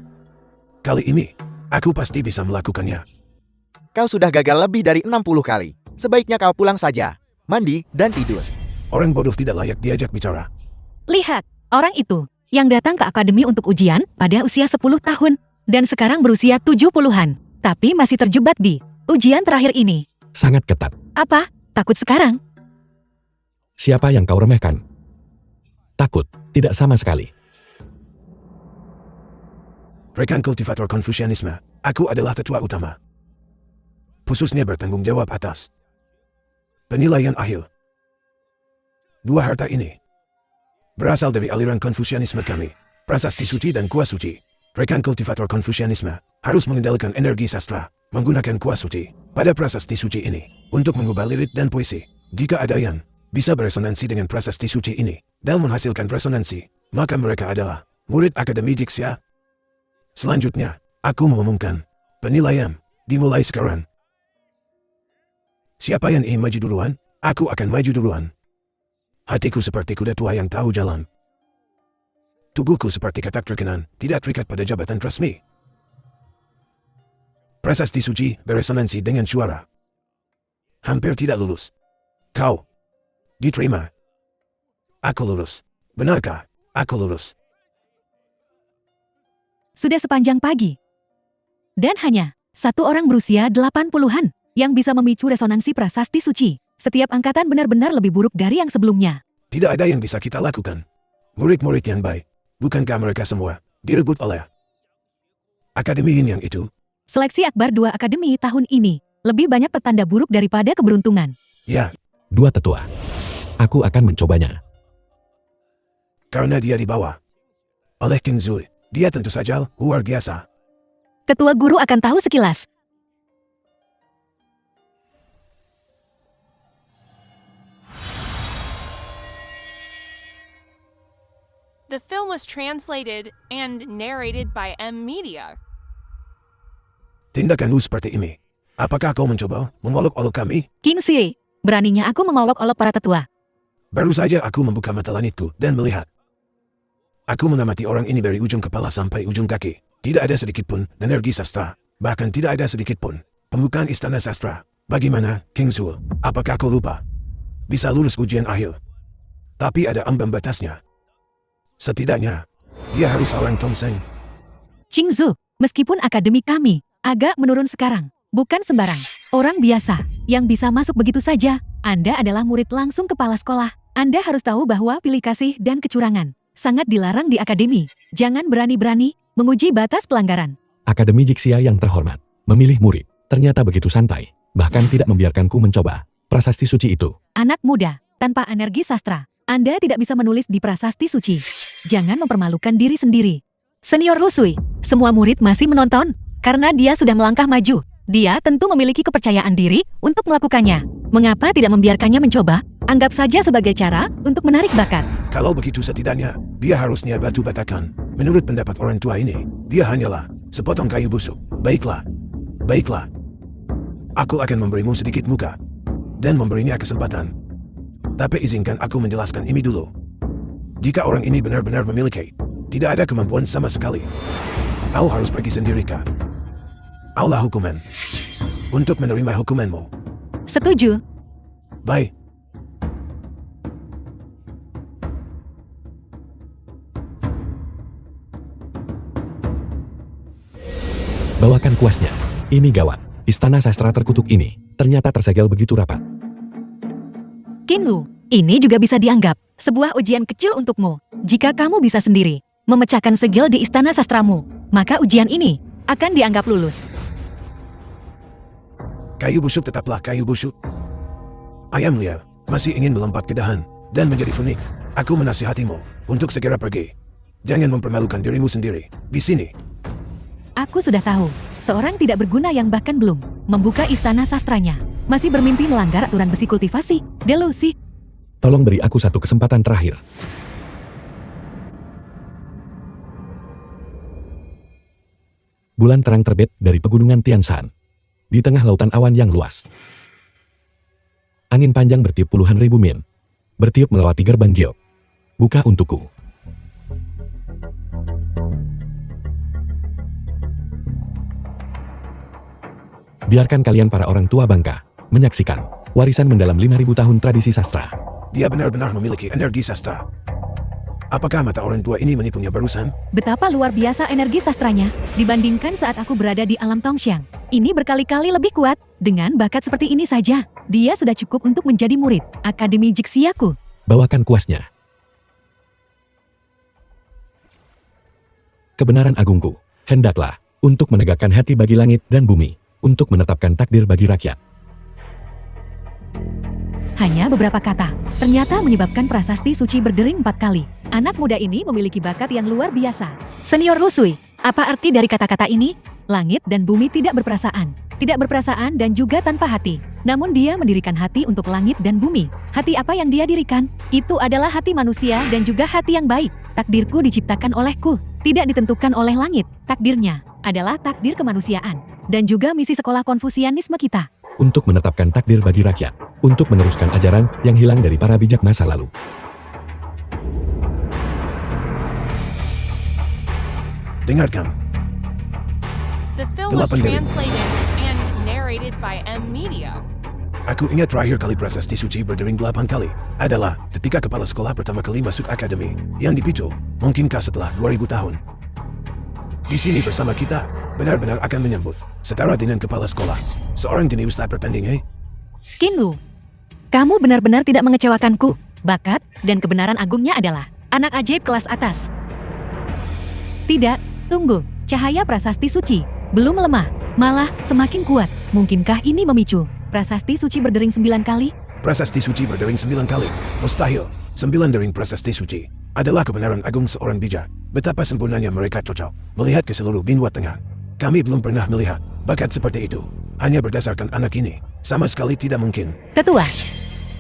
Kali ini, aku pasti bisa melakukannya. Kau sudah gagal lebih dari 60 kali. Sebaiknya kau pulang saja, mandi, dan tidur. Orang bodoh tidak layak diajak bicara. Lihat, orang itu yang datang ke akademi untuk ujian pada usia 10 tahun dan sekarang berusia 70-an, tapi masih terjebak di ujian terakhir ini. Sangat ketat. Apa? Takut sekarang? Siapa yang kau remehkan? Takut, tidak sama sekali. Rekan kultivator Konfusianisme, aku adalah ketua utama. Khususnya bertanggung jawab atas penilaian akhir. Dua harta ini berasal dari aliran Konfusianisme kami, prasasti suci dan kuas suci. Rekan kultivator Konfusianisme harus mengendalikan energi sastra, menggunakan kuas suci pada prasasti suci ini untuk mengubah lirik dan puisi. Jika ada yang bisa beresonansi dengan prasasti suci ini dan menghasilkan resonansi, maka mereka adalah murid Akademi Jixia. Selanjutnya, aku mengumumkan penilaian dimulai sekarang. Siapa yang ingin maju duluan? Aku akan maju duluan. Hatiku seperti kuda tua yang tahu jalan. Tubuhku seperti katak terkenan, tidak terikat pada jabatan resmi. Prasasti suci beresonansi dengan suara. Hampir tidak lulus. Kau diterima. Aku lulus. Benarkah? Aku lulus. Sudah sepanjang pagi. Dan hanya satu orang berusia 80-an yang bisa memicu resonansi prasasti suci. Setiap angkatan benar-benar lebih buruk dari yang sebelumnya. Tidak ada yang bisa kita lakukan. Murid-murid yang baik, bukankah mereka semua direbut oleh Akademi Yin yang itu? Seleksi Akbar 2 Akademi tahun ini lebih banyak petanda buruk daripada keberuntungan. Ya, Dua tetua. Aku akan mencobanya. karena dia dibawa oleh King Zui. Dia tentu saja luar biasa. Ketua guru akan tahu sekilas. The film was translated and narrated by Media. Tindakanmu seperti ini. Apakah kau mencoba mengolok-olok kami? King Xie, beraninya aku mengolok-olok para tetua. Baru saja aku membuka mata langitku dan melihat Aku mengamati orang ini dari ujung kepala sampai ujung kaki. Tidak ada sedikit pun energi sastra. Bahkan tidak ada sedikit pun pembukaan istana sastra. Bagaimana, King Zul? Apakah kau lupa? Bisa lulus ujian akhir. Tapi ada ambang batasnya. Setidaknya, dia harus seorang tongseng. Qingzu, meskipun akademi kami agak menurun sekarang, bukan sembarang orang biasa yang bisa masuk begitu saja. Anda adalah murid langsung kepala sekolah. Anda harus tahu bahwa pilih kasih dan kecurangan sangat dilarang di akademi. Jangan berani-berani menguji batas pelanggaran. Akademi Jixia yang terhormat, memilih murid, ternyata begitu santai, bahkan tidak membiarkanku mencoba prasasti suci itu. Anak muda, tanpa energi sastra, Anda tidak bisa menulis di prasasti suci. Jangan mempermalukan diri sendiri. Senior Rusui, semua murid masih menonton, karena dia sudah melangkah maju. Dia tentu memiliki kepercayaan diri untuk melakukannya. Mengapa tidak membiarkannya mencoba? Anggap saja sebagai cara untuk menarik bakat. Kalau begitu setidaknya, dia harusnya batu batakan. Menurut pendapat orang tua ini, dia hanyalah sepotong kayu busuk. Baiklah. Baiklah. Aku akan memberimu sedikit muka. Dan memberinya kesempatan. Tapi izinkan aku menjelaskan ini dulu. Jika orang ini benar-benar memiliki, tidak ada kemampuan sama sekali, kau harus pergi sendiri kah? Allah hukuman. Untuk menerima hukumanmu. Setuju. Baik. Bawakan kuasnya. Ini gawat. Istana sastra terkutuk ini ternyata tersegel begitu rapat. Kinwu, ini juga bisa dianggap sebuah ujian kecil untukmu. Jika kamu bisa sendiri memecahkan segel di istana sastramu, maka ujian ini akan dianggap lulus. Kayu busuk tetaplah kayu busuk. Ayam liar masih ingin melompat ke dahan dan menjadi Phoenix. Aku menasihatimu untuk segera pergi. Jangan mempermalukan dirimu sendiri di sini. Aku sudah tahu, seorang tidak berguna yang bahkan belum membuka istana sastranya, masih bermimpi melanggar aturan besi kultivasi. Delusi. Tolong beri aku satu kesempatan terakhir. Bulan terang terbit dari pegunungan Tianshan. Di tengah lautan awan yang luas. Angin panjang bertiup puluhan ribu min. Bertiup melewati gerbang giok. Buka untukku. Biarkan kalian para orang tua bangka menyaksikan warisan mendalam 5.000 tahun tradisi sastra. Dia benar-benar memiliki energi sastra. Apakah mata orang tua ini menipunya barusan? Betapa luar biasa energi sastranya dibandingkan saat aku berada di alam Tongxiang. Ini berkali-kali lebih kuat. Dengan bakat seperti ini saja, dia sudah cukup untuk menjadi murid Akademi Jixiaku. Bawakan kuasnya. Kebenaran agungku, hendaklah untuk menegakkan hati bagi langit dan bumi, untuk menetapkan takdir bagi rakyat. Hanya beberapa kata, ternyata menyebabkan prasasti suci berdering 4 kali. Anak muda ini memiliki bakat yang luar biasa. Senior Rusui, apa arti dari kata-kata ini? Langit dan bumi tidak berperasaan. Tidak berperasaan dan juga tanpa hati. Namun dia mendirikan hati untuk langit dan bumi. Hati apa yang dia dirikan? Itu adalah hati manusia dan juga hati yang baik. Takdirku diciptakan olehku, tidak ditentukan oleh langit. Takdirnya adalah takdir kemanusiaan. Dan juga misi sekolah Konfusianisme kita. Untuk menetapkan takdir bagi rakyat. Untuk meneruskan ajaran yang hilang dari para bijak masa lalu. Dengarkan. The film was 8 dari. translated and narrated by M Media. Aku ingat terakhir kali prasasti suci berdering 8 kali adalah ketika kepala sekolah pertama kali masuk akademi yang dipicu, mungkinkah setelah 2000 tahun. Di sini bersama kita, benar-benar akan menyambut, setara dengan kepala sekolah, seorang jenius tak bertanding, Kinwu, kamu benar-benar tidak mengecewakanku. Bakat dan kebenaran agungnya adalah anak ajaib kelas atas. Tidak, tunggu, cahaya prasasti suci belum melemah, malah semakin kuat. Mungkinkah ini memicu prasasti suci berdering 9 kali? Prasasti suci berdering 9 kali, mustahil. 9 dering prasasti suci adalah kebenaran agung seorang bijak. Betapa sempurnanya mereka cocok melihat ke seluruh benua tengah. Kami belum pernah melihat bakat seperti itu. Hanya berdasarkan anak ini, sama sekali tidak mungkin. Tetua,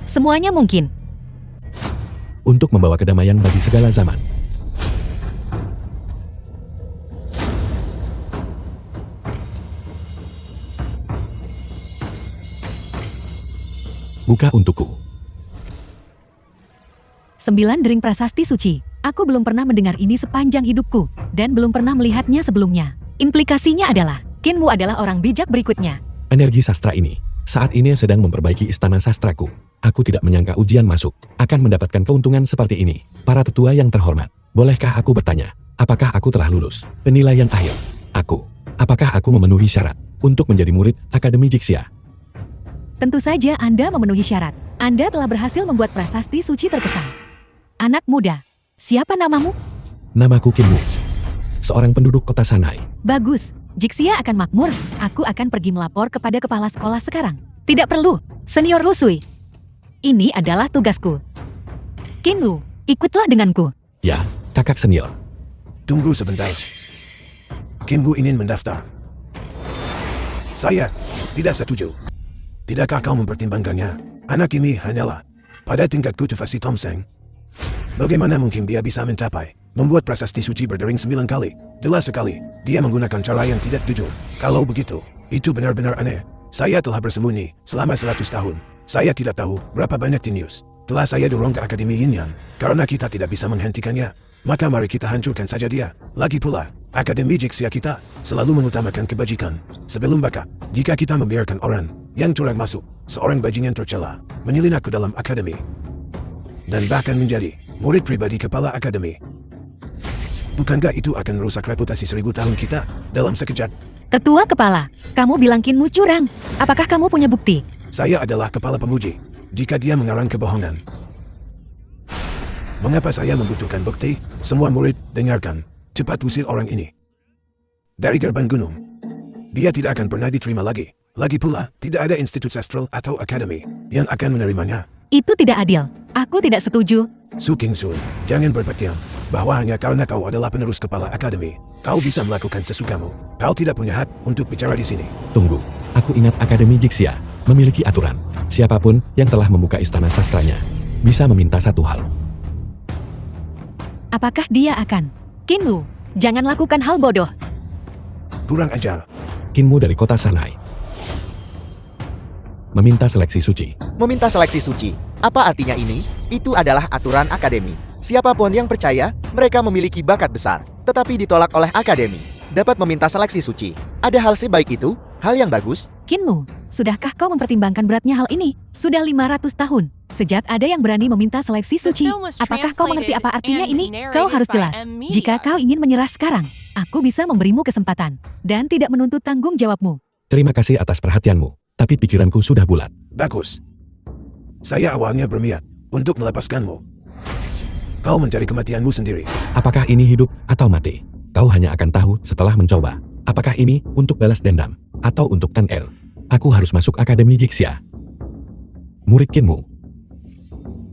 semuanya mungkin. Untuk membawa kedamaian bagi segala zaman. Buka untukku. 9 dering prasasti suci Aku belum pernah mendengar ini sepanjang hidupku, dan belum pernah melihatnya sebelumnya. Implikasinya adalah, Kinmu adalah orang bijak berikutnya. Energi sastra ini saat ini sedang memperbaiki istana sastraku. Aku tidak menyangka ujian masuk akan mendapatkan keuntungan seperti ini. Para tetua yang terhormat, bolehkah aku bertanya, apakah aku telah lulus penilaian akhir? Apakah aku memenuhi syarat untuk menjadi murid Akademi Jixia? Tentu saja Anda memenuhi syarat. Anda telah berhasil membuat prasasti suci terkesan. Anak muda, siapa namamu? Namaku Kinmu, seorang penduduk kota Sanai. Bagus, Jixia akan makmur. Aku akan pergi melapor kepada kepala sekolah sekarang. Tidak perlu, Senior Rusui. Ini adalah tugasku. Kinmu, ikutlah denganku. Ya, kakak senior. Tunggu sebentar. Kinmu ingin mendaftar. Saya tidak setuju. Tidakkah kau mempertimbangkannya? Anak ini hanyalah pada tingkat kultivasi Tomseng. Bagaimana mungkin dia bisa mencapai membuat prasasti suci berdering 9 kali? Jelas sekali, dia menggunakan cara yang tidak jujur. Kalau begitu, itu benar-benar aneh. Saya telah bersembunyi selama 100 tahun. Saya tidak tahu berapa banyak jenius telah saya dorong ke Akademi Yin Yang. Karena kita tidak bisa menghentikannya, maka mari kita hancurkan saja dia. Lagi pula, Akademi Jixia kita selalu mengutamakan kebajikan sebelum bakat. Jika kita membiarkan orang yang curang masuk, seorang bajingan tercela, menyelinap ke dalam akademi, dan bahkan menjadi murid pribadi kepala akademi, bukankah itu akan merusak reputasi 1000 tahun kita dalam sekejap? Tetua kepala, kamu bilang Kinmu curang. Apakah kamu punya bukti? Saya adalah kepala pemuji. Jika dia mengarang kebohongan, mengapa saya membutuhkan bukti? Semua murid, dengarkan. Cepat usir orang ini dari gerbang gunung. Dia tidak akan pernah diterima lagi. Lagi pula, tidak ada institut sastral atau akademi yang akan menerimanya. Itu tidak adil. Aku tidak setuju. Su Qingsun, jangan berpikir bahwa hanya karena kau adalah penerus kepala akademi, kau bisa melakukan sesukamu. Kau tidak punya hak untuk bicara di sini. Tunggu, aku ingat Akademi Jixia memiliki aturan. Siapapun yang telah membuka istana sastranya bisa meminta satu hal. Apakah dia akan? Kinmu, jangan lakukan hal bodoh. Kurang ajar. Kinmu dari kota Sanai meminta seleksi suci. Meminta seleksi suci. Apa artinya ini? Itu adalah aturan akademi. Siapapun yang percaya, mereka memiliki bakat besar, tetapi ditolak oleh akademi, dapat meminta seleksi suci. Ada hal sebaik itu? Hal yang bagus? Kinmu, sudahkah kau mempertimbangkan beratnya hal ini? Sudah 500 tahun, sejak ada yang berani meminta seleksi suci. Apakah kau mengerti apa artinya ini? Kau harus jelas. Jika kau ingin menyerah sekarang, aku bisa memberimu kesempatan, dan tidak menuntut tanggung jawabmu. Terima kasih atas perhatianmu, tapi pikiranku sudah bulat. Bagus. Saya awalnya berniat untuk melepaskanmu. Kau mencari kematianmu sendiri. Apakah ini hidup atau mati? Kau hanya akan tahu setelah mencoba. Apakah ini untuk balas dendam atau untuk Tan Er? Aku harus masuk Akademi Jixia. Murid Kinmu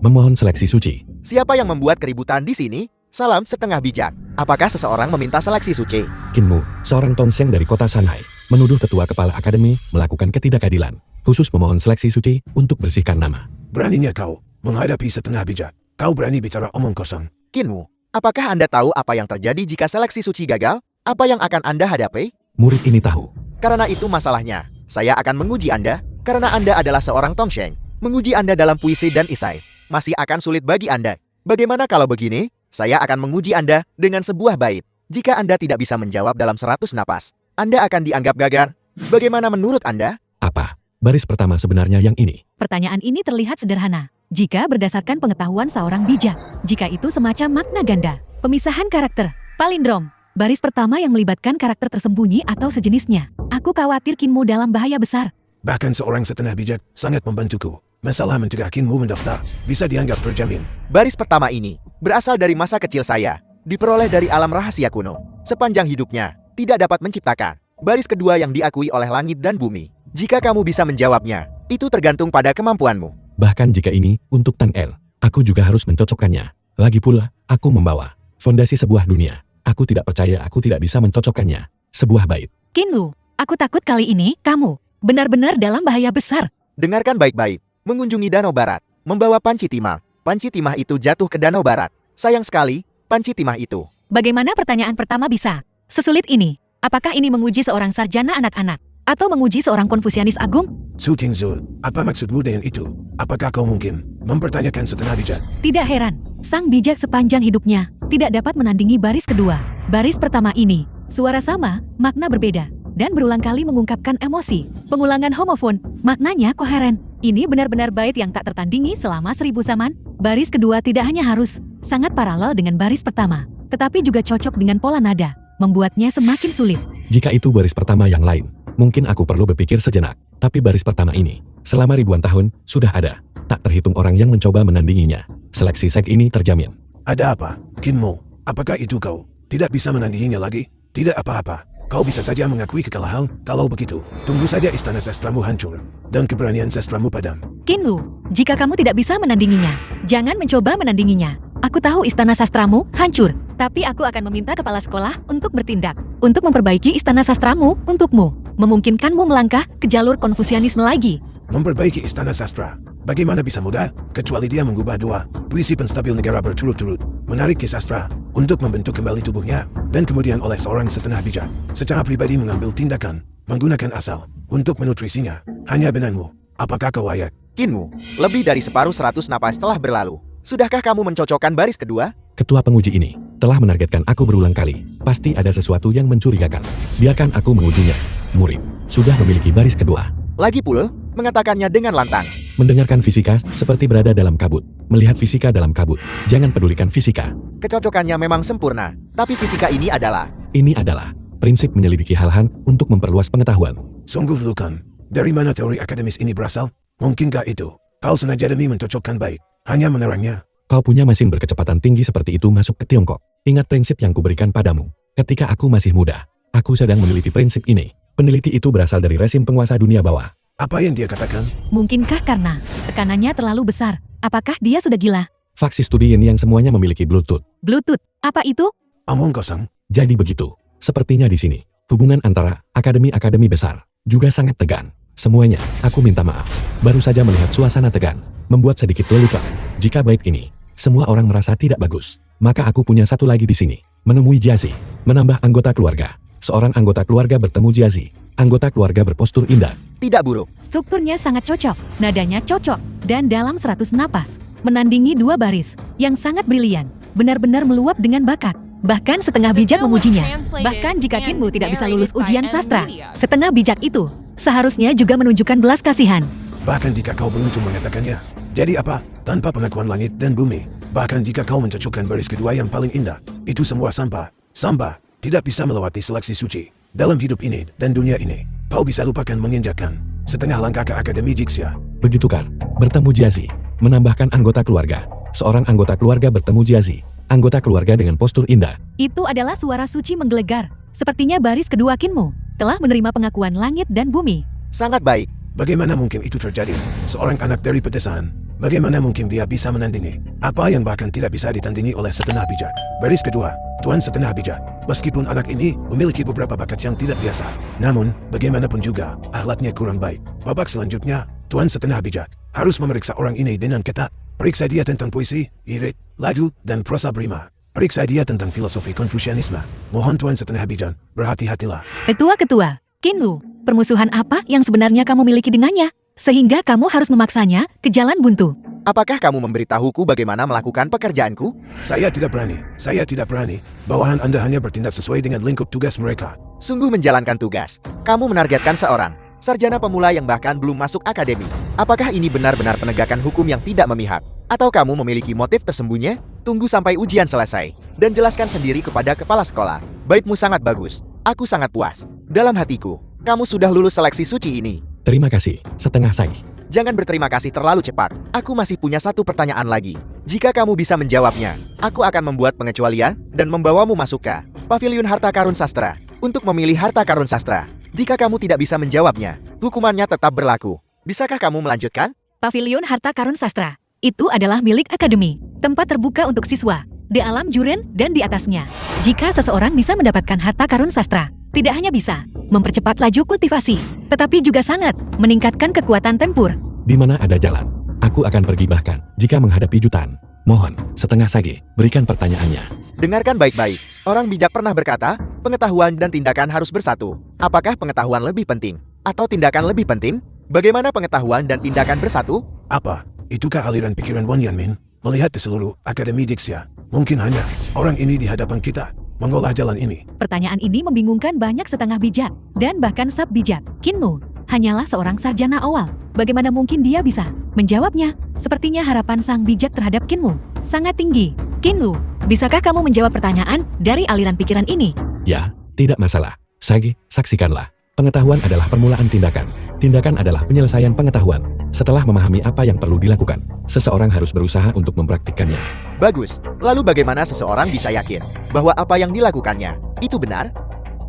memohon seleksi suci. Siapa yang membuat keributan di sini? Salam setengah bijak. Apakah seseorang meminta seleksi suci? Kinmu, seorang Tonseng dari kota Sanhai, menuduh ketua kepala akademi melakukan ketidakadilan, khusus memohon seleksi suci untuk bersihkan nama. Beraninya kau menghadapi setengah bijak. Kau berani bicara omong kosong. Kinmu, apakah Anda tahu apa yang terjadi jika seleksi suci gagal? Apa yang akan Anda hadapi? Murid ini tahu. Karena itu masalahnya. Saya akan menguji Anda, karena Anda adalah seorang Tongsheng. Menguji Anda dalam puisi dan isai masih akan sulit bagi Anda. Bagaimana kalau begini? Saya akan menguji Anda dengan sebuah bait. Jika Anda tidak bisa menjawab dalam 100 napas, Anda akan dianggap gagal. Bagaimana menurut Anda? Apa? Baris pertama sebenarnya yang ini. Pertanyaan ini terlihat sederhana. Jika berdasarkan pengetahuan seorang bijak, jika itu semacam makna ganda, pemisahan karakter, palindrom, baris pertama yang melibatkan karakter tersembunyi atau sejenisnya, aku khawatir Kinmu dalam bahaya besar. Bahkan seorang setengah bijak sangat membantuku. Masalah mencegah Kinmu mendaftar bisa dianggap terjamin. Baris pertama ini berasal dari masa kecil saya, diperoleh dari alam rahasia kuno. Sepanjang hidupnya, tidak dapat menciptakan. Baris kedua yang diakui oleh langit dan bumi. Jika kamu bisa menjawabnya, itu tergantung pada kemampuanmu. Bahkan jika ini untuk Tan Er, aku juga harus mencocokkannya. Lagi pula, aku membawa fondasi sebuah dunia. Aku tidak percaya aku tidak bisa mencocokkannya. Sebuah bait. Kinmu, aku takut kali ini kamu benar-benar dalam bahaya besar. Dengarkan baik-baik. Mengunjungi Danau Barat, membawa panci timah. Panci timah itu jatuh ke Danau Barat. Sayang sekali, panci timah itu. Bagaimana pertanyaan pertama bisa sesulit ini? Apakah ini menguji seorang sarjana anak-anak? Atau menguji seorang Konfusianis agung? Su Qingsun, apa maksudmu dengan itu? Apakah kau mungkin mempertanyakan setengah bijak? Tidak heran, sang bijak sepanjang hidupnya tidak dapat menandingi baris kedua. Baris pertama ini, suara sama, makna berbeda, dan berulang kali mengungkapkan emosi. Pengulangan homofon, maknanya koheren. Ini benar-benar bait yang tak tertandingi selama 1000 zaman. Baris kedua tidak hanya harus sangat paralel dengan baris pertama, tetapi juga cocok dengan pola nada, membuatnya semakin sulit. Jika itu baris pertama yang lain, mungkin aku perlu berpikir sejenak. Tapi baris pertama ini, selama ribuan tahun, sudah ada. Tak terhitung orang yang mencoba menandinginya. Seleksi sek ini terjamin. Ada apa, Kinmo? Apakah itu kau tidak bisa menandinginya lagi? Tidak apa-apa. Kau bisa saja mengakui kekalahan. Kalau begitu, tunggu saja istana sastramu hancur dan keberanian sastramu padam. Kinmu, jika kamu tidak bisa menandinginya, jangan mencoba menandinginya. Aku tahu istana sastramu hancur, tapi aku akan meminta kepala sekolah untuk bertindak, untuk memperbaiki istana sastramu untukmu, memungkinkanmu melangkah ke jalur konfusianisme lagi. Memperbaiki istana sastra. Bagaimana bisa mudah, kecuali dia mengubah dua puisi penstabil negara berturut-turut, menarik ke sastra, untuk membentuk kembali tubuhnya, dan kemudian oleh seorang setengah bijak, secara pribadi mengambil tindakan, menggunakan asal, untuk menutrisinya. Hanya benarmu. Apakah kau layak? Kinmu, lebih dari separuh 100 napas telah berlalu. Sudahkah kamu mencocokkan baris kedua? Ketua penguji ini telah menargetkan aku berulang kali. Pasti ada sesuatu yang mencurigakan. Biarkan aku mengujinya. Murid, sudah memiliki baris kedua. Lagi pula, mengatakannya dengan lantang. Mendengarkan fisika seperti berada dalam kabut. Melihat fisika dalam kabut. Jangan pedulikan fisika. Kecocokannya memang sempurna, tapi fisika ini adalah... Ini adalah prinsip menyelidiki hal-hal untuk memperluas pengetahuan. Sungguh lukan. Dari mana teori akademis ini berasal? Mungkinkah itu kau sengaja demi mencocokkan baik, hanya menerangnya? Kau punya mesin berkecepatan tinggi seperti itu masuk ke Tiongkok. Ingat prinsip yang kuberikan padamu. Ketika aku masih muda, aku sedang meneliti prinsip ini. Peneliti itu berasal dari rezim penguasa dunia bawah. Apa yang dia katakan? Mungkinkah karena tekanannya terlalu besar? Apakah dia sudah gila? Faksi studi ini yang semuanya memiliki Bluetooth. Bluetooth, apa itu? Omong kosong. Jadi begitu. Sepertinya di sini, hubungan antara akademi-akademi besar juga sangat tegang. Semuanya, aku minta maaf. Baru saja melihat suasana tegang, membuat sedikit lelucon. Jika bait ini, semua orang merasa tidak bagus, maka aku punya satu lagi di sini. Menemui Jiazi, menambah anggota keluarga. Seorang anggota keluarga bertemu Jiazi. Anggota keluarga berpostur indah. Tidak buruk. Strukturnya sangat cocok, nadanya cocok, dan dalam 100 napas, menandingi dua baris, yang sangat brilian, benar-benar meluap dengan bakat. Bahkan setengah bijak memujinya. Bahkan jika Kinmu tidak bisa lulus ujian sastra, setengah bijak itu seharusnya juga menunjukkan belas kasihan. Bahkan jika kau beruntung mengatakannya. Jadi apa? Tanpa pengakuan langit dan bumi. Bahkan jika kau mencocokkan baris kedua yang paling indah, itu semua sampah. Sampah tidak bisa melewati seleksi suci. Dalam hidup ini dan dunia ini, kau bisa lupakan menginjakkan setengah langkah ke Akademi Jixia. Begitu kan? Bertemu Jiazi, menambahkan anggota keluarga. Seorang anggota keluarga bertemu Jiazi. Anggota keluarga dengan postur indah. Itu adalah suara suci menggelegar. Sepertinya baris kedua Kinmu telah menerima pengakuan langit dan bumi. Sangat baik. Bagaimana mungkin itu terjadi? Seorang anak dari pedesaan. Bagaimana mungkin dia bisa menandingi apa yang bahkan tidak bisa ditandingi oleh setengah bijak? Baris kedua, Tuan setengah bijak. Meskipun anak ini memiliki beberapa bakat yang tidak biasa, namun bagaimanapun juga akhlaknya kurang baik. Babak selanjutnya, Tuan setengah bijak harus memeriksa orang ini dengan ketat. Periksa dia tentang puisi, irit, lagu, dan prosa prima. Periksa dia tentang filosofi Konfusianisme. Mohon Tuan setengah bijak, berhati-hatilah. Ketua-ketua, Kinmu, permusuhan apa yang sebenarnya kamu miliki dengannya? Sehingga kamu harus memaksanya ke jalan buntu. Apakah kamu memberitahuku bagaimana melakukan pekerjaanku? Saya tidak berani. Saya tidak berani. Bawahan Anda hanya bertindak sesuai dengan lingkup tugas mereka. Sungguh menjalankan tugas. Kamu menargetkan seorang sarjana pemula yang bahkan belum masuk akademi. Apakah ini benar-benar penegakan hukum yang tidak memihak? Atau kamu memiliki motif tersembunyi? Tunggu sampai ujian selesai dan jelaskan sendiri kepada kepala sekolah. Baitmu sangat bagus. Aku sangat puas. Dalam hatiku, kamu sudah lulus seleksi suci ini. Terima kasih, setengah sai. Jangan berterima kasih terlalu cepat. Aku masih punya satu pertanyaan lagi. Jika kamu bisa menjawabnya, aku akan membuat pengecualian dan membawamu masuk ke Paviliun Harta Karun Sastra untuk memilih harta karun sastra. Jika kamu tidak bisa menjawabnya, hukumannya tetap berlaku. Bisakah kamu melanjutkan? Paviliun Harta Karun Sastra. Itu adalah milik akademi, tempat terbuka untuk siswa, di alam juren dan di atasnya. Jika seseorang bisa mendapatkan harta karun sastra, tidak hanya bisa mempercepat laju kultivasi, tetapi juga sangat meningkatkan kekuatan tempur. Di mana ada jalan, aku akan pergi bahkan jika menghadapi jutaan. Mohon, setengah sage, berikan pertanyaannya. Dengarkan baik-baik. Orang bijak pernah berkata, pengetahuan dan tindakan harus bersatu. Apakah pengetahuan lebih penting? Atau tindakan lebih penting? Bagaimana pengetahuan dan tindakan bersatu? Apa? Itukah aliran pikiran Wan Yanmin? Melihat di seluruh Akademi Dixia, mungkin hanya orang ini di hadapan kita mengolah jalan ini. Pertanyaan ini membingungkan banyak setengah bijak, dan bahkan sub bijak. Kinmu hanyalah seorang sarjana awal. Bagaimana mungkin dia bisa menjawabnya? Sepertinya harapan sang bijak terhadap Kinmu sangat tinggi. Kinmu, bisakah kamu menjawab pertanyaan dari aliran pikiran ini? Ya, tidak masalah. Sagi, saksikanlah. Pengetahuan adalah permulaan tindakan. Tindakan adalah penyelesaian pengetahuan. Setelah memahami apa yang perlu dilakukan, seseorang harus berusaha untuk mempraktikkannya. Bagus. Lalu bagaimana seseorang bisa yakin bahwa apa yang dilakukannya itu benar?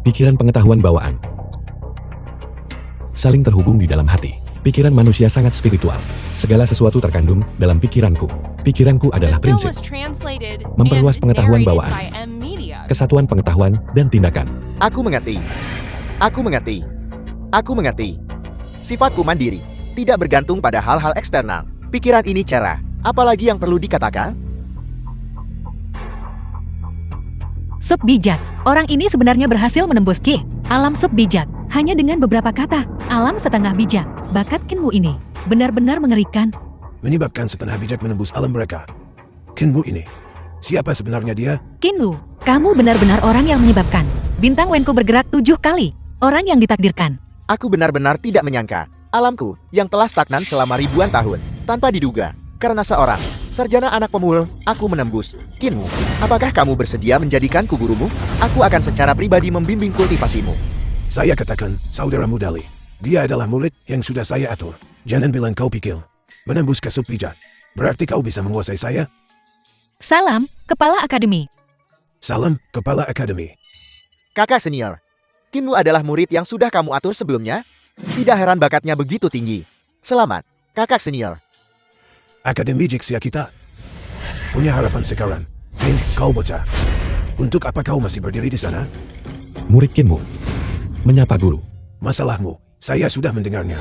Pikiran pengetahuan bawaan saling terhubung di dalam hati. Pikiran manusia sangat spiritual. Segala sesuatu terkandung dalam pikiranku. Pikiranku The adalah film prinsip, was translated Memperluas and pengetahuan narrated bawaan. by M Media. kesatuan pengetahuan, dan tindakan. Aku mengerti. Aku mengerti. Aku mengerti. Sifatku mandiri, tidak bergantung pada hal-hal eksternal. Pikiran ini cerah. Apalagi yang perlu dikatakan? Sub bijak. Orang ini sebenarnya berhasil menembus alam sub bijak hanya dengan beberapa kata. Alam setengah bijak. Bakat Kinmu ini benar-benar mengerikan. Menyebabkan setengah bijak menembus alam mereka. Kinmu ini, siapa sebenarnya dia? Kinmu, kamu benar-benar orang yang menyebabkan bintang Wenku bergerak 7 kali. Orang yang ditakdirkan. Aku benar-benar tidak menyangka alamku yang telah stagnan selama ribuan tahun tanpa diduga. Karena seorang sarjana anak pemul, aku menembus. Kinmu, apakah kamu bersedia menjadikanku gurumu? Aku akan secara pribadi membimbing kultivasimu. Saya katakan, saudaramu Dali. Dia adalah murid yang sudah saya atur. Jangan bilang kau pikir menembus ke sub bijak. Berarti kau bisa menguasai saya? Salam, Kepala Akademi. Salam, Kepala Akademi. Kakak senior, Kinmu adalah murid yang sudah kamu atur sebelumnya? Tidak heran bakatnya begitu tinggi. Selamat, kakak senior. Akademi Dixia kita punya harapan sekarang. Hei, kau bocah. Untuk apa kau masih berdiri di sana? Murid Kinmu menyapa guru. Masalahmu, saya sudah mendengarnya.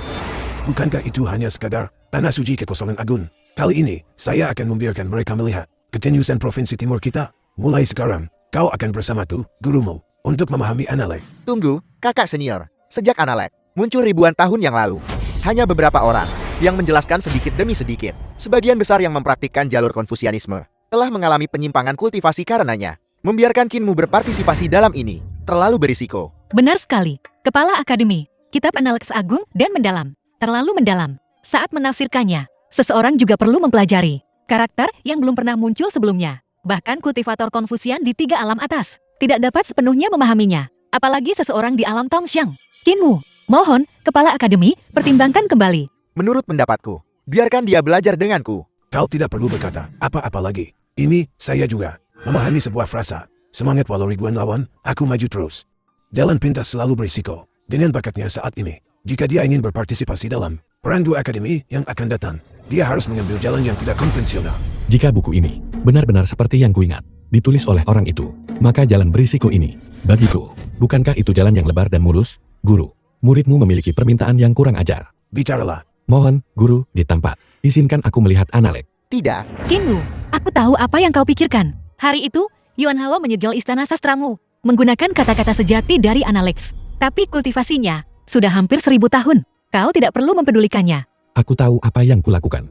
Bukankah itu hanya sekadar tanah suci kekosongan agung? Kali ini, saya akan membiarkan mereka melihat keteniusan provinsi timur kita. Mulai sekarang, kau akan bersamaku, gurumu, untuk memahami analek. Tunggu, kakak senior. Sejak analek muncul ribuan tahun yang lalu, hanya beberapa orang yang menjelaskan sedikit demi sedikit. Sebagian besar yang mempraktikkan jalur Konfusianisme telah mengalami penyimpangan kultivasi karenanya. Membiarkan Kinmu berpartisipasi dalam ini terlalu berisiko. Benar sekali. Kepala Akademi. Kitab Analeks Agung dan mendalam. Terlalu mendalam. Saat menafsirkannya, seseorang juga perlu mempelajari karakter yang belum pernah muncul sebelumnya. Bahkan kultivator Konfusian di 3 alam atas tidak dapat sepenuhnya memahaminya. Apalagi seseorang di alam Tongxiang. Kinmu, mohon, Kepala Akademi, pertimbangkan kembali. Menurut pendapatku, biarkan dia belajar denganku. Kau tidak perlu berkata apa-apa lagi. Ini, saya juga memahami sebuah frasa. Semangat walau ribuan lawan, aku maju terus. Jalan pintas selalu berisiko. Dengan bakatnya saat ini, jika dia ingin berpartisipasi dalam perang 2 akademi yang akan datang, dia harus mengambil jalan yang tidak konvensional. Jika buku ini benar-benar seperti yang kuingat, ditulis oleh orang itu, maka jalan berisiko ini, bagiku, bukankah itu jalan yang lebar dan mulus? Guru, muridmu memiliki permintaan yang kurang ajar. Bicaralah. Mohon, guru, di tempat. Izinkan aku melihat analek. Tidak, Kinmu, aku tahu apa yang kau pikirkan. Hari itu, Yuan Hao menyegel istana sastramu, menggunakan kata-kata sejati dari Analeks. Tapi kultivasinya sudah hampir 1000 tahun. Kau tidak perlu mempedulikannya. Aku tahu apa yang kulakukan.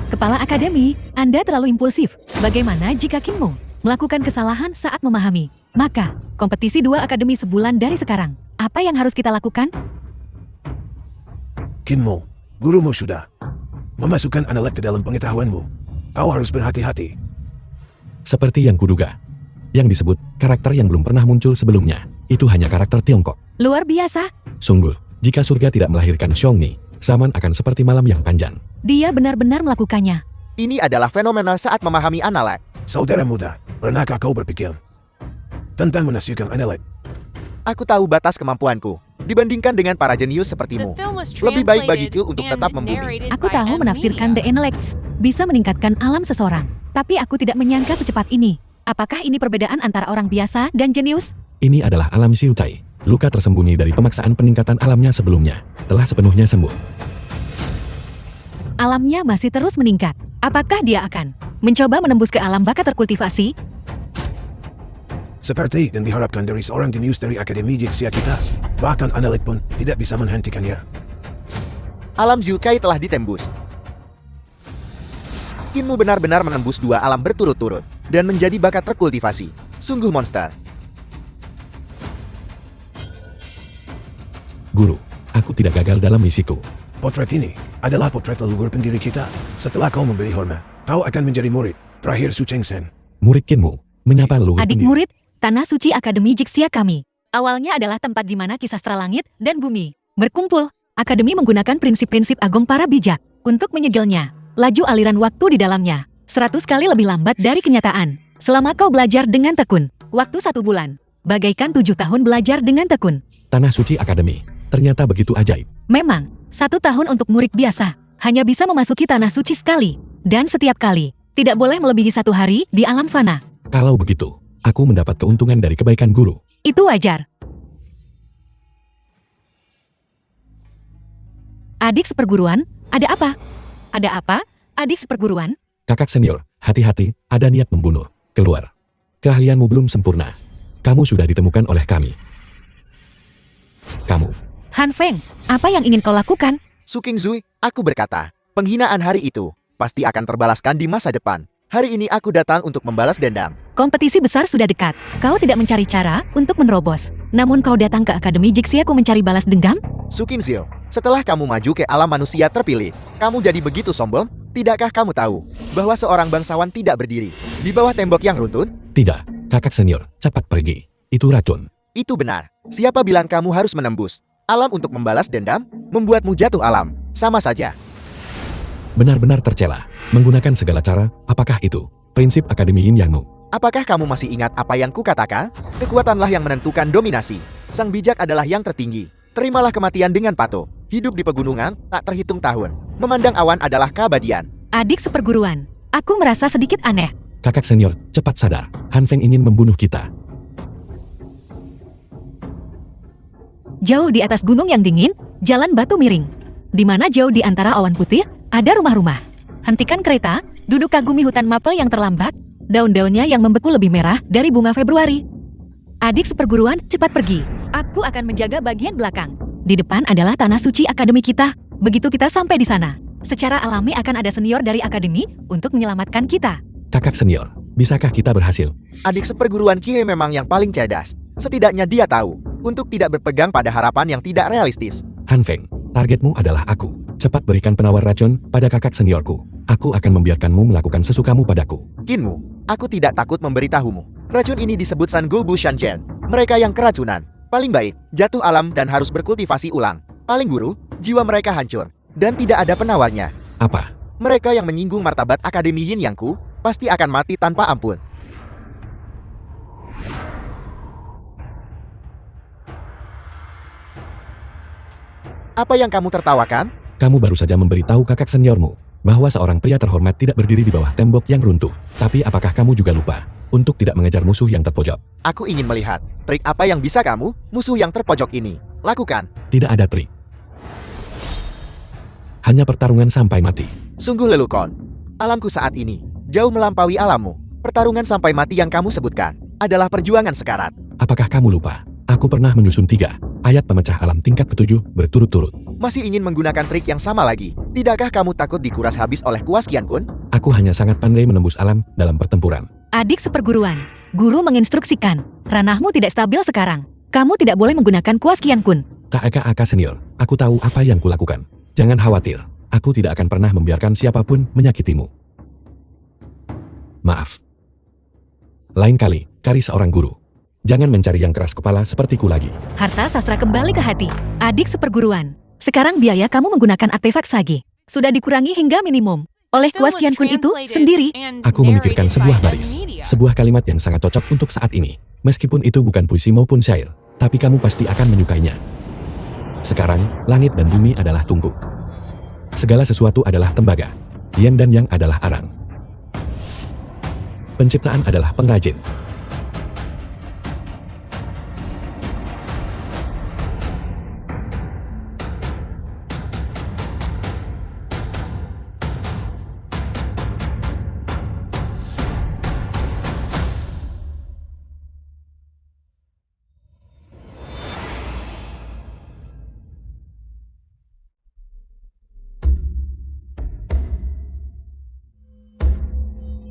Kepala Akademi, Anda terlalu impulsif. Bagaimana jika Kinmu melakukan kesalahan saat memahami? Maka, kompetisi 2 akademi sebulan dari sekarang. Apa yang harus kita lakukan? Kinmu, gurumu sudah memasukkan analek ke dalam pengetahuanmu. Kau harus berhati-hati. Seperti yang kuduga. Yang disebut karakter yang belum pernah muncul sebelumnya, itu hanya karakter Tiongkok. Luar biasa. Sungguh, jika surga tidak melahirkan Xiongni, zaman akan seperti malam yang panjang. Dia benar-benar melakukannya. ini adalah fenomena saat memahami analek. Saudara muda, pernahkah kau berpikir tentang menafsirkan analek? Aku tahu batas kemampuanku dibandingkan dengan para jenius The sepertimu. film was Lebih baik translated bagiku untuk and tetap membumi. narrated Aku by tahu M menafsirkan The Media. Intellects bisa meningkatkan alam seseorang. Tapi aku tidak menyangka secepat ini. Apakah ini perbedaan antara orang biasa dan jenius? Ini adalah alam Xiutai. Luka tersembunyi dari pemaksaan peningkatan alamnya sebelumnya telah sepenuhnya sembuh. Alamnya masih terus meningkat. Apakah dia akan Mencoba menembus ke alam bakat terkultivasi? Seperti yang diharapkan dari seorang jenius dari Akademi Jixia kita. Bahkan analit pun tidak bisa menghentikannya. Alam Zyukai telah ditembus. Kinmu benar-benar menembus 2 alam berturut-turut dan menjadi bakat terkultivasi. Sungguh monster. Guru, aku tidak gagal dalam misiku. Potret ini adalah potret leluhur pendiri kita. Setelah kau memberi hormat, kau akan menjadi murid terakhir Su Chengsen. Murid Kinmu, menyapa leluhur Adik pendiri. murid, Tanah Suci Akademi Jixia kami. Awalnya adalah tempat di mana kisah sastra langit dan bumi berkumpul. Akademi menggunakan prinsip-prinsip agung para bijak untuk menyegelnya. Laju aliran waktu di dalamnya 100 kali lebih lambat dari kenyataan. Selama kau belajar dengan tekun, waktu 1 bulan, bagaikan 7 tahun belajar dengan tekun. Tanah Suci Akademi, ternyata begitu ajaib. Memang, 1 tahun untuk murid biasa, hanya bisa memasuki Tanah Suci sekali. Dan setiap kali, tidak boleh melebihi 1 hari di alam fana. Kalau begitu, aku mendapat keuntungan dari kebaikan guru. Itu wajar. Adik seperguruan, ada apa? Ada apa, adik seperguruan? Kakak senior, hati-hati, ada niat membunuh. Keluar. Keahlianmu belum sempurna. Kamu sudah ditemukan oleh kami. Kamu. Han Feng, apa yang ingin kau lakukan? Su Qingzui, aku berkata, penghinaan hari itu pasti akan terbalaskan di masa depan. Hari ini aku datang untuk membalas dendam. Kompetisi besar sudah dekat. Kau tidak mencari cara untuk menerobos. Namun kau datang ke Akademi Jixiaku mencari balas dendam? Su Qingzil, setelah kamu maju ke alam manusia terpilih, kamu jadi begitu sombong? Tidakkah kamu tahu bahwa seorang bangsawan tidak berdiri di bawah tembok yang runtun? Tidak, kakak senior, cepat pergi. Itu racun. Itu benar. Siapa bilang kamu harus menembus alam untuk membalas dendam? Membuatmu jatuh alam. Sama saja. Benar-benar tercela. Menggunakan segala cara, apakah itu prinsip Akademi Yin Yangmu? Apakah kamu masih ingat apa yang kukatakan? Kekuatanlah yang menentukan dominasi. Sang bijak adalah yang tertinggi. Terimalah kematian dengan patuh. Hidup di pegunungan tak terhitung tahun. Memandang awan adalah keabadian. Adik seperguruan, aku merasa sedikit aneh. Kakak senior, cepat sadar. Han Feng ingin membunuh kita. Jauh di atas gunung yang dingin, jalan batu miring. Di mana jauh di antara awan putih, ada rumah-rumah. Hentikan kereta, duduk kagumi hutan mapel yang terlambat, daun-daunnya yang membeku lebih merah dari bunga Februari. Adik seperguruan, cepat pergi. Aku akan menjaga bagian belakang. Di depan adalah tanah suci akademi kita. Begitu kita sampai di sana, secara alami akan ada senior dari akademi untuk menyelamatkan kita. Kakak senior, bisakah kita berhasil? Adik seperguruan Kie memang yang paling cerdas. Setidaknya dia tahu untuk tidak berpegang pada harapan yang tidak realistis. Han Feng, targetmu adalah aku. Cepat berikan penawar racun pada kakak seniorku. Aku akan membiarkanmu melakukan sesukamu padaku. Kinmu, aku tidak takut memberitahumu. Racun ini disebut San Gobu Shanjian. Mereka yang keracunan. Paling baik, jatuh alam dan harus berkultivasi ulang. Paling buruk, jiwa mereka hancur. Dan tidak ada penawarnya. Apa? Mereka yang menyinggung martabat Akademi Yin Yangku, pasti akan mati tanpa ampun. Apa yang kamu tertawakan? Kamu baru saja memberitahu kakak seniormu bahwa seorang pria terhormat tidak berdiri di bawah tembok yang runtuh. Tapi apakah kamu juga lupa untuk tidak mengejar musuh yang terpojok? Aku ingin melihat trik apa yang bisa kamu, musuh yang terpojok ini, lakukan. Tidak ada trik. Hanya pertarungan sampai mati. Sungguh lelucon. Alamku saat ini jauh melampaui alammu. Pertarungan sampai mati yang kamu sebutkan adalah perjuangan sekarat. Apakah kamu lupa? Aku pernah menyusun 3 ayat pemecah alam tingkat ke-7 berturut-turut. Masih ingin menggunakan trik yang sama lagi? Tidakkah kamu takut dikuras habis oleh Kuas Kian Kun? Aku hanya sangat pandai menembus alam dalam pertempuran. Adik seperguruan, guru menginstruksikan, ranahmu tidak stabil sekarang. Kamu tidak boleh menggunakan kuas Kian Kun. Kakak senior, aku tahu apa yang kulakukan. Jangan khawatir, aku tidak akan pernah membiarkan siapapun menyakitimu. Maaf. Lain kali, cari seorang guru. Jangan mencari yang keras kepala sepertiku lagi. Harta sastra kembali ke hati. Adik seperguruan, sekarang biaya kamu menggunakan artefak sage sudah dikurangi hingga minimum oleh kuas Kian Kun itu sendiri. Aku memikirkan sebuah baris, sebuah kalimat yang sangat cocok untuk saat ini. Meskipun itu bukan puisi maupun syair, tapi kamu pasti akan menyukainya. Sekarang, langit dan bumi adalah tungku. Segala sesuatu adalah tembaga. Yin dan Yang adalah arang. Penciptaan adalah pengrajin.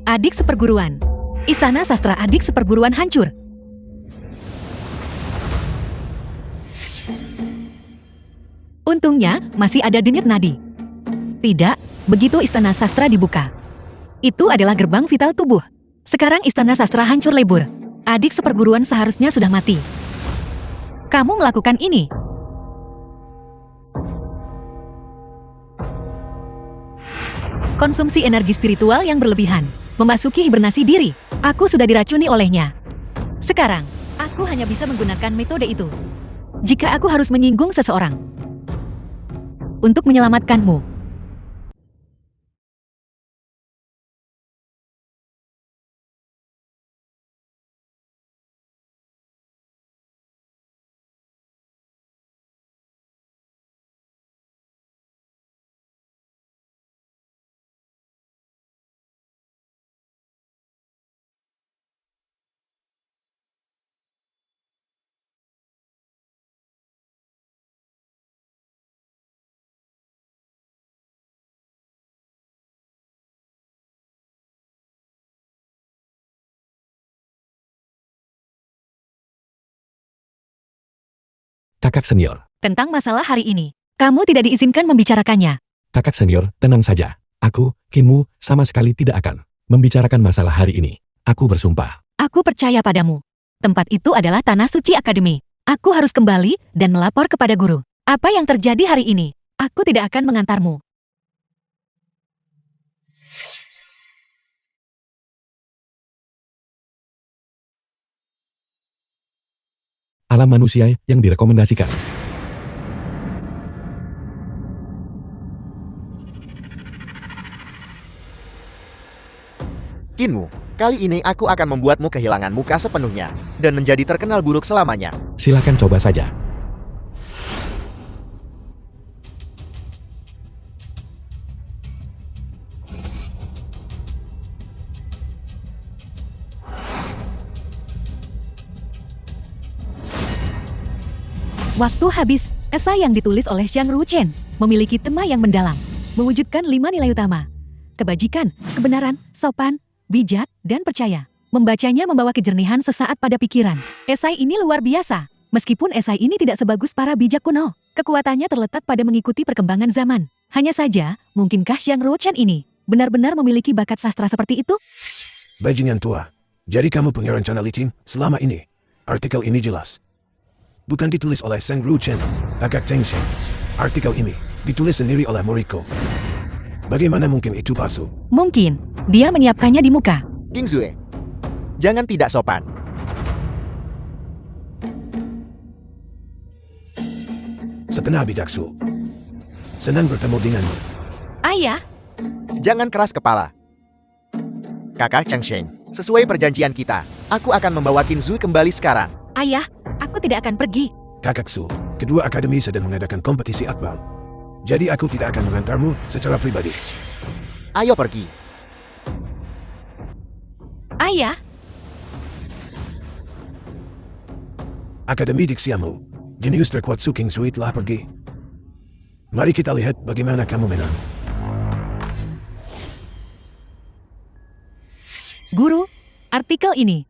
Adik seperguruan. Istana sastra adik seperguruan hancur. Untungnya, masih ada denyut nadi. Tidak, begitu istana sastra dibuka. Itu adalah gerbang vital tubuh. Sekarang istana sastra hancur lebur. Adik seperguruan seharusnya sudah mati. Kamu melakukan ini. Konsumsi energi spiritual yang berlebihan. Memasuki hibernasi diri. Aku sudah diracuni olehnya. Sekarang, aku hanya bisa menggunakan metode itu. Jika aku harus menyinggung seseorang. Untuk menyelamatkanmu. Kakak senior. Tentang masalah hari ini. Kamu tidak diizinkan membicarakannya. Kakak senior, tenang saja. Aku, Kinmu, sama sekali tidak akan membicarakan masalah hari ini. Aku bersumpah. Aku percaya padamu. Tempat itu adalah tanah suci akademi. Aku harus kembali dan melapor kepada guru. Apa yang terjadi hari ini? Aku tidak akan mengantarmu. Alam manusia yang direkomendasikan. Kinmu, kali ini aku akan membuatmu kehilangan muka sepenuhnya dan menjadi terkenal buruk selamanya. Silakan coba saja. Waktu habis. Esai yang ditulis oleh Xiang Ruchen memiliki tema yang mendalam, mewujudkan 5 nilai utama. Kebajikan, kebenaran, sopan, bijak, dan percaya. Membacanya membawa kejernihan sesaat pada pikiran. Esai ini luar biasa. Meskipun esai ini tidak sebagus para bijak kuno, kekuatannya terletak pada mengikuti perkembangan zaman. Hanya saja, mungkinkah Xiang Ruchen ini benar-benar memiliki bakat sastra seperti itu? Bajingan tua. Jadi kamu punya rencana licin selama ini. Artikel ini jelas. Bukan ditulis oleh Sang Ruchen, Kakak Tengshin. Artikel ini ditulis sendiri oleh Moriko. Bagaimana mungkin itu palsu? Mungkin, dia menyiapkannya di muka. King Zue, jangan tidak sopan. Setengah bijaksu. Senang bertemu denganmu. Ayah, Jangan keras kepala. Kakak Cheng Sheng, sesuai perjanjian kita, aku akan membawa King Zue kembali sekarang. ayah, aku tidak akan pergi. Kakak Su, kedua akademi sedang mengadakan kompetisi akbal. Jadi aku tidak akan mengantarmu secara pribadi. Ayo pergi. Ayah, Akademi Dixiamu, jenius terkuat Su King Zue telah pergi. Mari kita lihat bagaimana kamu menang. guru, artikel ini.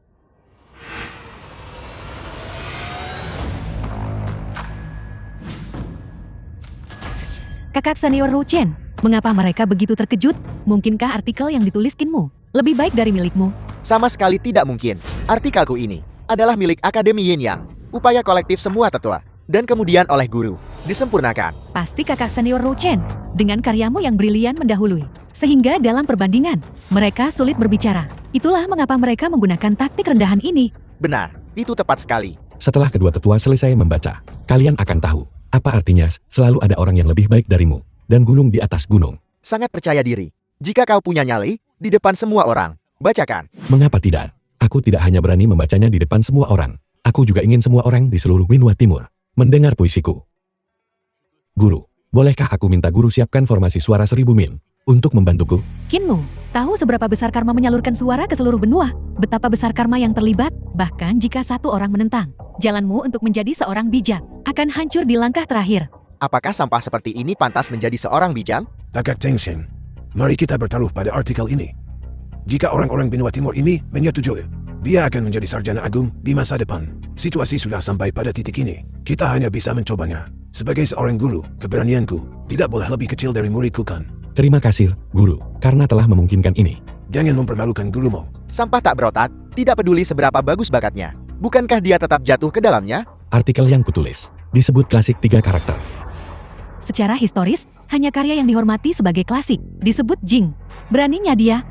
Kakak senior Ruchen, mengapa mereka begitu terkejut? Mungkinkah artikel yang ditulis Kinmu lebih baik dari milikmu? Sama sekali tidak mungkin. Artikelku ini adalah milik Akademi Yin Yang, upaya kolektif semua tetua, dan kemudian oleh guru, disempurnakan. Pasti kakak senior Ruchen, dengan karyamu yang brilian mendahului. Sehingga dalam perbandingan, mereka sulit berbicara. Itulah mengapa mereka menggunakan taktik rendahan ini. Benar, itu tepat sekali. Setelah kedua tetua selesai membaca, kalian akan tahu apa artinya selalu ada orang yang lebih baik darimu dan gunung di atas gunung. Sangat percaya diri. Jika kau punya nyali, di depan semua orang, bacakan. Mengapa tidak? Aku tidak hanya berani membacanya di depan semua orang. Aku juga ingin semua orang di seluruh Winwa Timur mendengar puisiku. Guru, bolehkah aku minta guru siapkan formasi suara 1000 min untuk membantuku? Kinmu, tahu seberapa besar karma menyalurkan suara ke seluruh benua? Betapa besar karma yang terlibat? Bahkan jika satu orang menentang, jalanmu untuk menjadi seorang bijak akan hancur di langkah terakhir. Apakah sampah seperti ini pantas menjadi seorang bijak? Kakak Tengshin, mari kita bertaruh pada artikel ini. Jika orang-orang benua timur ini menyetujui, dia akan menjadi sarjana agung di masa depan. Situasi sudah sampai pada titik ini. Kita hanya bisa mencobanya. Sebagai seorang guru, keberanianku tidak boleh lebih kecil dari muridku kan. Terima kasih, Guru, karena telah memungkinkan ini. Jangan mempermalukan gurumu. Sampah tak berotak, tidak peduli seberapa bagus bakatnya. Bukankah dia tetap jatuh ke dalamnya? Artikel yang kutulis disebut klasik 3 karakter. Secara historis, hanya karya yang dihormati sebagai klasik disebut Jing. Beraninya dia.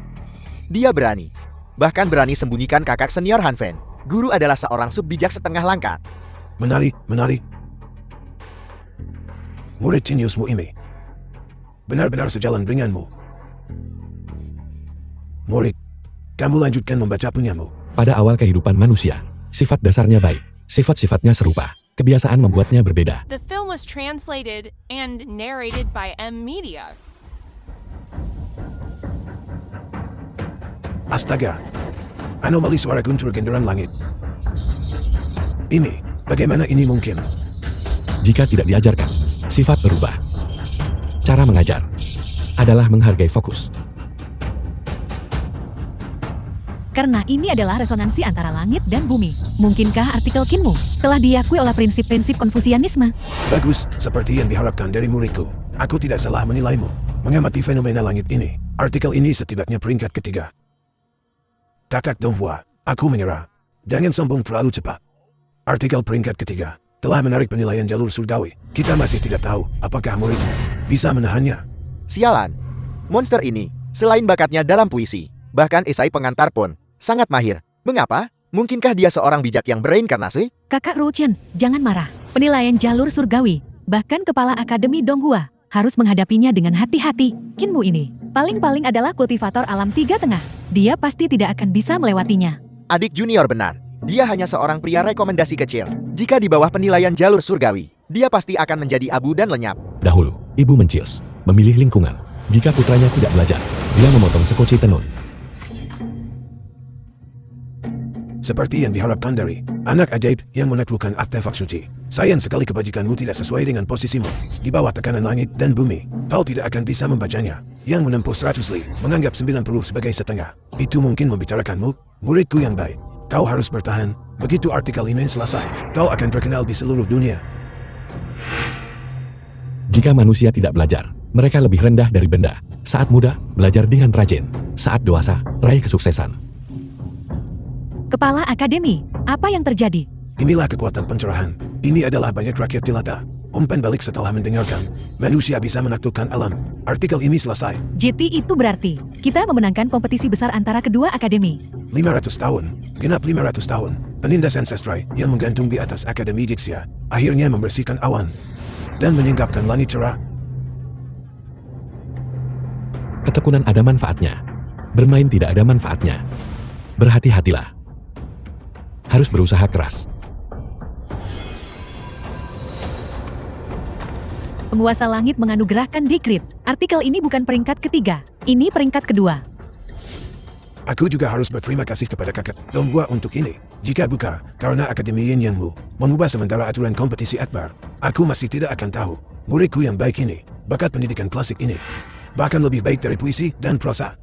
Dia berani. Bahkan berani sembunyikan kakak senior Hanfen. Guru adalah seorang sub bijak setengah langkah. Menari. Murid jeniusmu ini benar-benar sejalan denganmu. Murid, kamu lanjutkan membaca punyamu. Pada awal kehidupan manusia, sifat dasarnya baik. Sifat-sifatnya serupa. Kebiasaan membuatnya berbeda. The film was translated and narrated by M Media. Astaga, anomali suara guntur genderan langit. Ini, bagaimana ini mungkin? Jika tidak diajarkan, sifat berubah. Cara mengajar adalah menghargai fokus. Karena ini adalah resonansi antara langit dan bumi. Mungkinkah artikel Kinmu telah diakui oleh prinsip-prinsip Konfusianisme? Bagus, seperti yang diharapkan dari muridku. Aku tidak salah menilaimu. Mengamati fenomena langit ini, artikel ini setidaknya peringkat ketiga. Kakak Donghua, aku menyerah. Jangan sombong terlalu cepat. Artikel peringkat ketiga telah menarik penilaian jalur surgawi. Kita masih tidak tahu apakah muridmu bisa menahannya. Sialan. Monster ini, selain bakatnya dalam puisi, bahkan esai pengantar pun sangat mahir. Mengapa? Mungkinkah dia seorang bijak yang bereinkarnasi? Kakak Ruchen, jangan marah. Penilaian jalur surgawi, bahkan kepala Akademi Donghua, harus menghadapinya dengan hati-hati. Kinmu ini, paling-paling adalah kultivator alam 3 tengah. Dia pasti tidak akan bisa melewatinya. Adik junior benar. Dia hanya seorang pria rekomendasi kecil. Jika di bawah penilaian jalur surgawi, dia pasti akan menjadi abu dan lenyap. Dahulu, Ibu Mencils memilih lingkungan. Jika putranya tidak belajar, dia memotong sekoci tenun. Seperti yang diharapkan dari anak ajaib yang menaklukkan artefak suci. Sayang sekali kebajikanmu tidak sesuai dengan posisimu. Di bawah tekanan langit dan bumi, kau tidak akan bisa membacanya. Yang menempuh 100 li, menganggap 90 sebagai setengah. Itu mungkin membicarakanmu, muridku yang baik. Kau harus bertahan. Begitu artikel ini selesai, kau akan terkenal di seluruh dunia. Jika manusia tidak belajar, mereka lebih rendah dari benda. Saat muda, belajar dengan rajin. Saat dewasa, raih kesuksesan. Kepala Akademi, apa yang terjadi? Inilah kekuatan pencerahan. Ini adalah banyak rakyat jelata. Umpan balik setelah mendengarkan. Manusia bisa menaklukkan alam. Artikel ini selesai. JT itu berarti, kita memenangkan kompetisi besar antara kedua akademi. 500 tahun. Genap 500 tahun. Penindas ancestral yang menggantung di atas Akademi Jixia akhirnya membersihkan awan dan menyenggapkan langit cerah. Ketekunan ada manfaatnya. Bermain tidak ada manfaatnya. Berhati-hatilah. Harus berusaha keras. Penguasa langit menganugerahkan dekrit. Artikel ini bukan peringkat ketiga, ini peringkat kedua. Aku juga harus berterima kasih kepada kakak Donghua untuk ini. Jika bukan karena Akademi Yin Yangmu mengubah sementara aturan kompetisi akbar, aku masih tidak akan tahu muridku yang baik ini, bakat pendidikan klasik ini, bahkan lebih baik dari puisi dan prosa.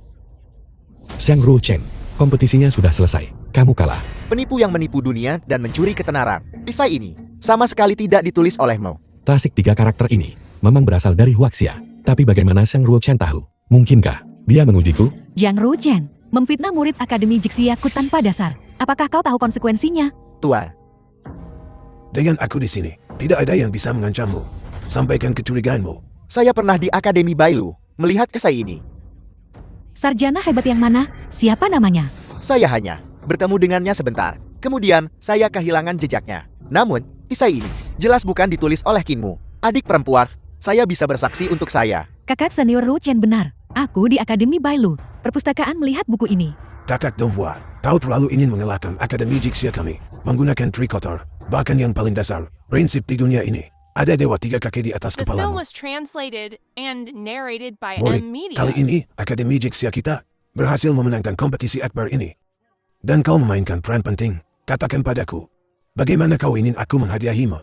Xiang Ru Chen, kompetisinya sudah selesai. Kamu kalah. Penipu yang menipu dunia dan mencuri ketenaran. Esai ini sama sekali tidak ditulis olehmu. Klasik 3 karakter ini memang berasal dari Huaxia. Tapi bagaimana Xiang Ru Chen tahu? Mungkinkah dia mengujiku? Jiang Ruchen, memfitnah murid Akademi Jixiaku tanpa dasar. Apakah kau tahu konsekuensinya? Tuan, Dengan aku di sini, tidak ada yang bisa mengancammu. Sampaikan kecurigaanmu. saya pernah di Akademi Bailu melihat esai ini. Sarjana hebat yang mana? Siapa namanya? Saya hanya bertemu dengannya sebentar. Kemudian, saya kehilangan jejaknya. Namun, esai ini jelas bukan ditulis oleh Kinmu. Adik perempuan, saya bisa bersaksi untuk saya. Kakak senior Ruchen benar. Aku di Akademi Bailu. Perpustakaan melihat buku ini. Kakak Donghua, kau terlalu ingin mengalahkan Akademi Jixia kami. Menggunakan trikotor, bahkan yang paling dasar, prinsip di dunia ini. Ada dewa 3 kaki di atas The film kepalamu. was translated and narrated by Murid, M Media. kali ini Akademi Jixia kita berhasil memenangkan kompetisi akbar ini. Dan kau memainkan peran penting. Katakan padaku, bagaimana kau ingin aku menghadiahimu?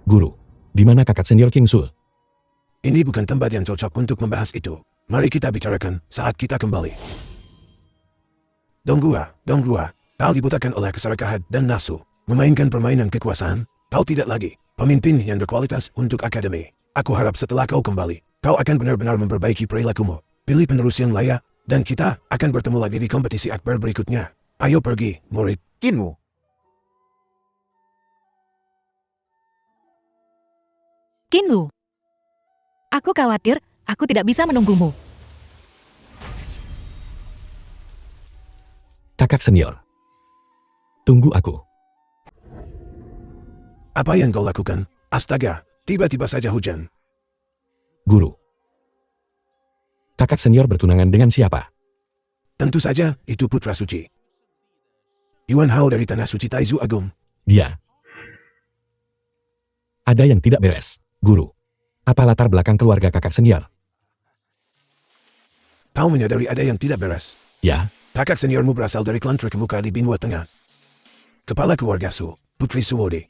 Guru, di mana kakak senior King Sul? Ini bukan tempat yang cocok untuk membahas itu. Mari kita bicarakan saat kita kembali. Dong gua, kau dibutakan oleh keserakahan dan nafsu. Memainkan permainan kekuasaan, kau tidak lagi pemimpin yang berkualitas untuk akademi. Aku harap setelah kau kembali, kau akan benar-benar memperbaiki perilakumu. Pilih penerus yang layak, dan kita akan bertemu lagi di kompetisi akbar berikutnya. Ayo pergi, murid. Kinmu. Kinmu. Aku khawatir, aku tidak bisa menunggumu. Kakak senior. Tunggu aku. Apa yang kau lakukan? Astaga, tiba-tiba saja hujan. Guru. Kakak senior bertunangan dengan siapa? Tentu saja, itu putra suci. Yuan Hao dari Tanah Suci Taizu Agung. Dia. Ada yang tidak beres, guru. Apa latar belakang keluarga kakak senior? Kau menyadari ada yang tidak beres. Ya, Kakak seniormu berasal dari klan terkemuka di Benua Tengah. Kepala keluarga Su, Putri Suwodi.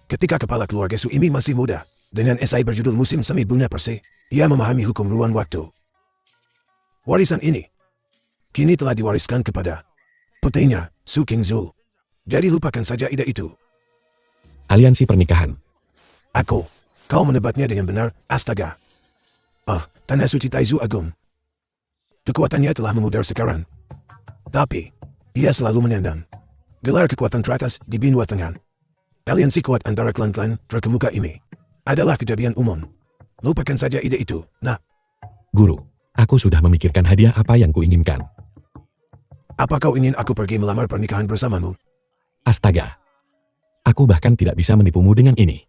Ketika kepala keluarga Su ini masih muda, dengan esai berjudul Musim Semi Bunga Persi, ia memahami hukum ruang waktu. Warisan ini kini telah diwariskan kepada putrinya, Su Qingzu. Jadi lupakan saja ide itu. aliansi pernikahan. Kau menebatnya dengan benar, astaga. Tanah Suci Taizu Agung. Kekuatannya telah memudar sekarang. Tapi, ia selalu menyandang gelar kekuatan teratas di Benua Tengah. Aliansi kuat antara klan-klan terkemuka ini adalah kejadian umum. Lupakan saja ide itu, nah. Guru, aku sudah memikirkan hadiah apa yang kuinginkan. Apa kau ingin aku pergi melamar pernikahan bersamamu? Astaga. Aku bahkan tidak bisa menipumu dengan ini.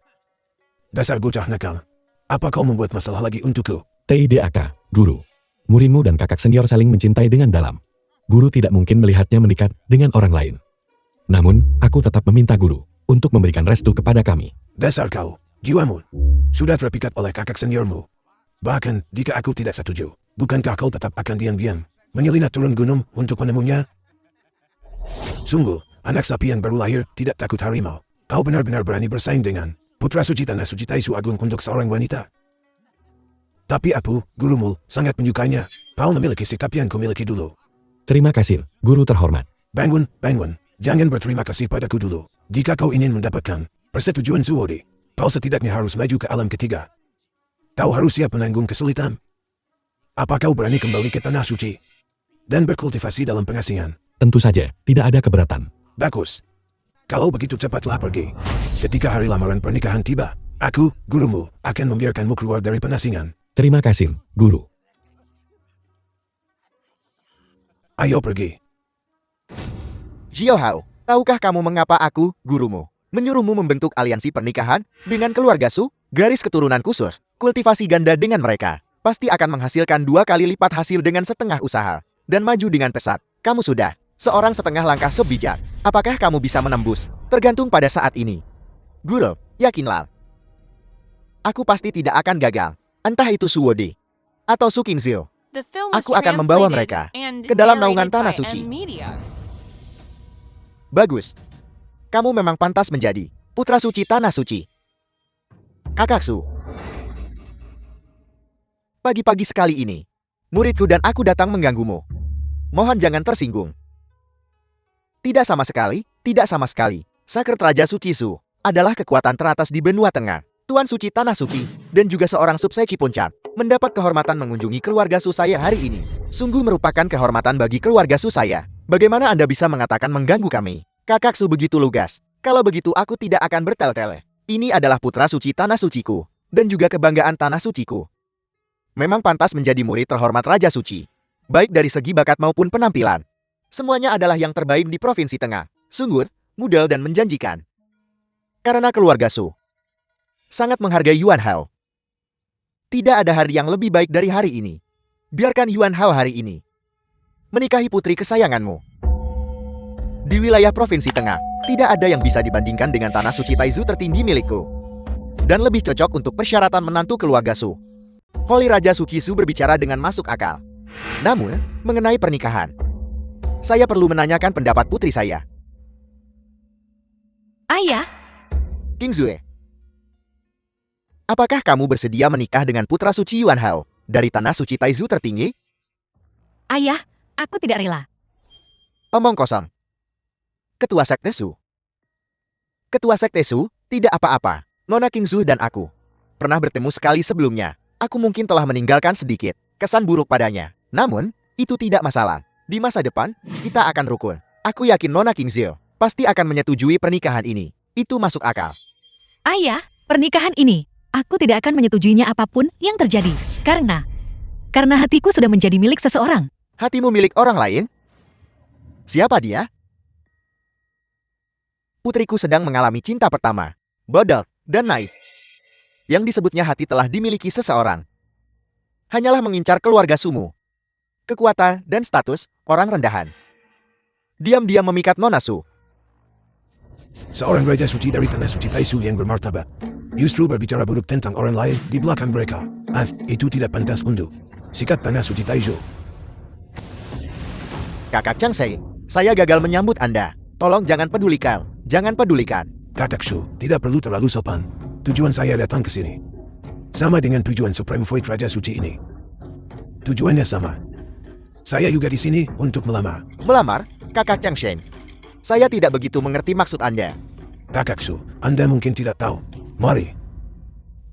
Dasar bocah nakal. Apa kau membuat masalah lagi untukku? TIDAK, guru. Muridmu dan kakak senior saling mencintai dengan dalam. Guru tidak mungkin melihatnya mendekat dengan orang lain. Namun, aku tetap meminta guru untuk memberikan restu kepada kami. Dasar kau, jiwamu sudah terpikat oleh kakak seniormu. Bahkan, jika aku tidak setuju, bukankah kau tetap akan diam-diam menyelinap turun gunung untuk menemunya? Sungguh, anak sapi yang baru lahir tidak takut harimau. Kau benar-benar berani bersaing dengan putra suci Tanah Suci Taizu Agung untuk seorang wanita. Tapi aku, gurumu, sangat menyukainya. Kau memiliki sikap yang kumiliki dulu. Terima kasih, guru terhormat. Bangun. Jangan berterima kasih padaku dulu. Jika kau ingin mendapatkan persetujuan Suwodi, kau setidaknya harus maju ke alam ketiga. Kau harus siap menanggung kesulitan. Apa kau berani kembali ke Tanah Suci dan berkultivasi dalam pengasingan? Tentu saja, tidak ada keberatan. Bagus. Kalau begitu cepatlah pergi. Ketika hari lamaran pernikahan tiba, aku, gurumu, akan membiarkanmu keluar dari pengasingan. Terima kasih, guru. Ayo pergi. Xiao Hao, tahukah kamu mengapa aku, gurumu, menyuruhmu membentuk aliansi pernikahan dengan keluarga Su? Garis keturunan khusus, kultivasi ganda dengan mereka, pasti akan menghasilkan 2 kali lipat hasil dengan setengah usaha. Dan maju dengan pesat, kamu sudah seorang setengah langkah sebijak. Apakah kamu bisa menembus? Tergantung pada saat ini. Guru, yakinlah. Aku pasti tidak akan gagal. Entah itu Suwodi atau Su Qingzu. The film was Aku akan membawa translated mereka and ke dalam naungan narrated Tanah by Suci. M Media. Bagus. Kamu memang pantas menjadi putra suci Tanah Suci. Kakak Su. Pagi-pagi sekali ini, muridku dan aku datang mengganggumu. Mohon jangan tersinggung. Tidak sama sekali. Sakret Raja Suci Su adalah kekuatan teratas di Benua Tengah. Tuan Suci Tanah Suci dan juga seorang subseci puncak mendapat kehormatan mengunjungi keluarga Su saya hari ini. Sungguh merupakan kehormatan bagi keluarga Su saya. Bagaimana Anda bisa mengatakan mengganggu kami? Kakak Su begitu lugas. Kalau begitu aku tidak akan bertele-tele. Ini adalah putra suci Tanah Suciku dan juga kebanggaan Tanah Suciku. Memang pantas menjadi murid terhormat Raja Suci. Baik dari segi bakat maupun penampilan. Semuanya adalah yang terbaik di Provinsi Tengah. Sungguh, muda dan menjanjikan. Karena keluarga Su sangat menghargai Yuan Hao. Tidak ada hari yang lebih baik dari hari ini. Biarkan Yuan Hao hari ini menikahi putri kesayanganmu. Di wilayah Provinsi Tengah, tidak ada yang bisa dibandingkan dengan Tanah Suci Taizu tertinggi milikku. Dan lebih cocok untuk persyaratan menantu keluarga Su. Holy Raja Su Qingzu berbicara dengan masuk akal. Namun, mengenai pernikahan, saya perlu menanyakan pendapat putri saya. Ayah, Qingzu, apakah kamu bersedia menikah dengan putra suci Yuan Hao? dari tanah suci Taizu tertinggi? Ayah, aku tidak rela. Omong kosong. Ketua Sekte Su. Ketua Sekte Su, tidak apa-apa. Nona Qingzu dan aku pernah bertemu sekali sebelumnya. Aku mungkin telah meninggalkan sedikit kesan buruk padanya. Namun, itu tidak masalah. Di masa depan, kita akan rukun. Aku yakin Nona Qingzu pasti akan menyetujui pernikahan ini. Itu masuk akal. Ayah, pernikahan ini, aku tidak akan menyetujuinya apapun yang terjadi. Karena hatiku sudah menjadi milik seseorang. Hatimu milik orang lain? Siapa dia? Putriku sedang mengalami cinta pertama. Bodoh dan naif. Yang disebutnya hati telah dimiliki seseorang. Hanyalah mengincar keluarga Sumu. Kekuatan dan status orang rendahan. Diam-diam memikat Nona Su. Seorang raja suci dari tanah suci Taizu yang bermartabat justru berbicara buruk tentang orang lain di belakang mereka. Itu tidak pantas untuk sikat tanah suci Taizu. Kakak Changsei, saya gagal menyambut Anda. Tolong jangan pedulikan. Jangan pedulikan. Kakak Su, tidak perlu terlalu sopan. Tujuan saya datang ke sini sama dengan tujuan Supreme Void Raja Suci ini. Tujuannya sama. Saya juga di sini untuk melamar. Melamar, Kakak Changsei. Saya tidak begitu mengerti maksud Anda. Kakak Su, Anda mungkin tidak tahu. Mari.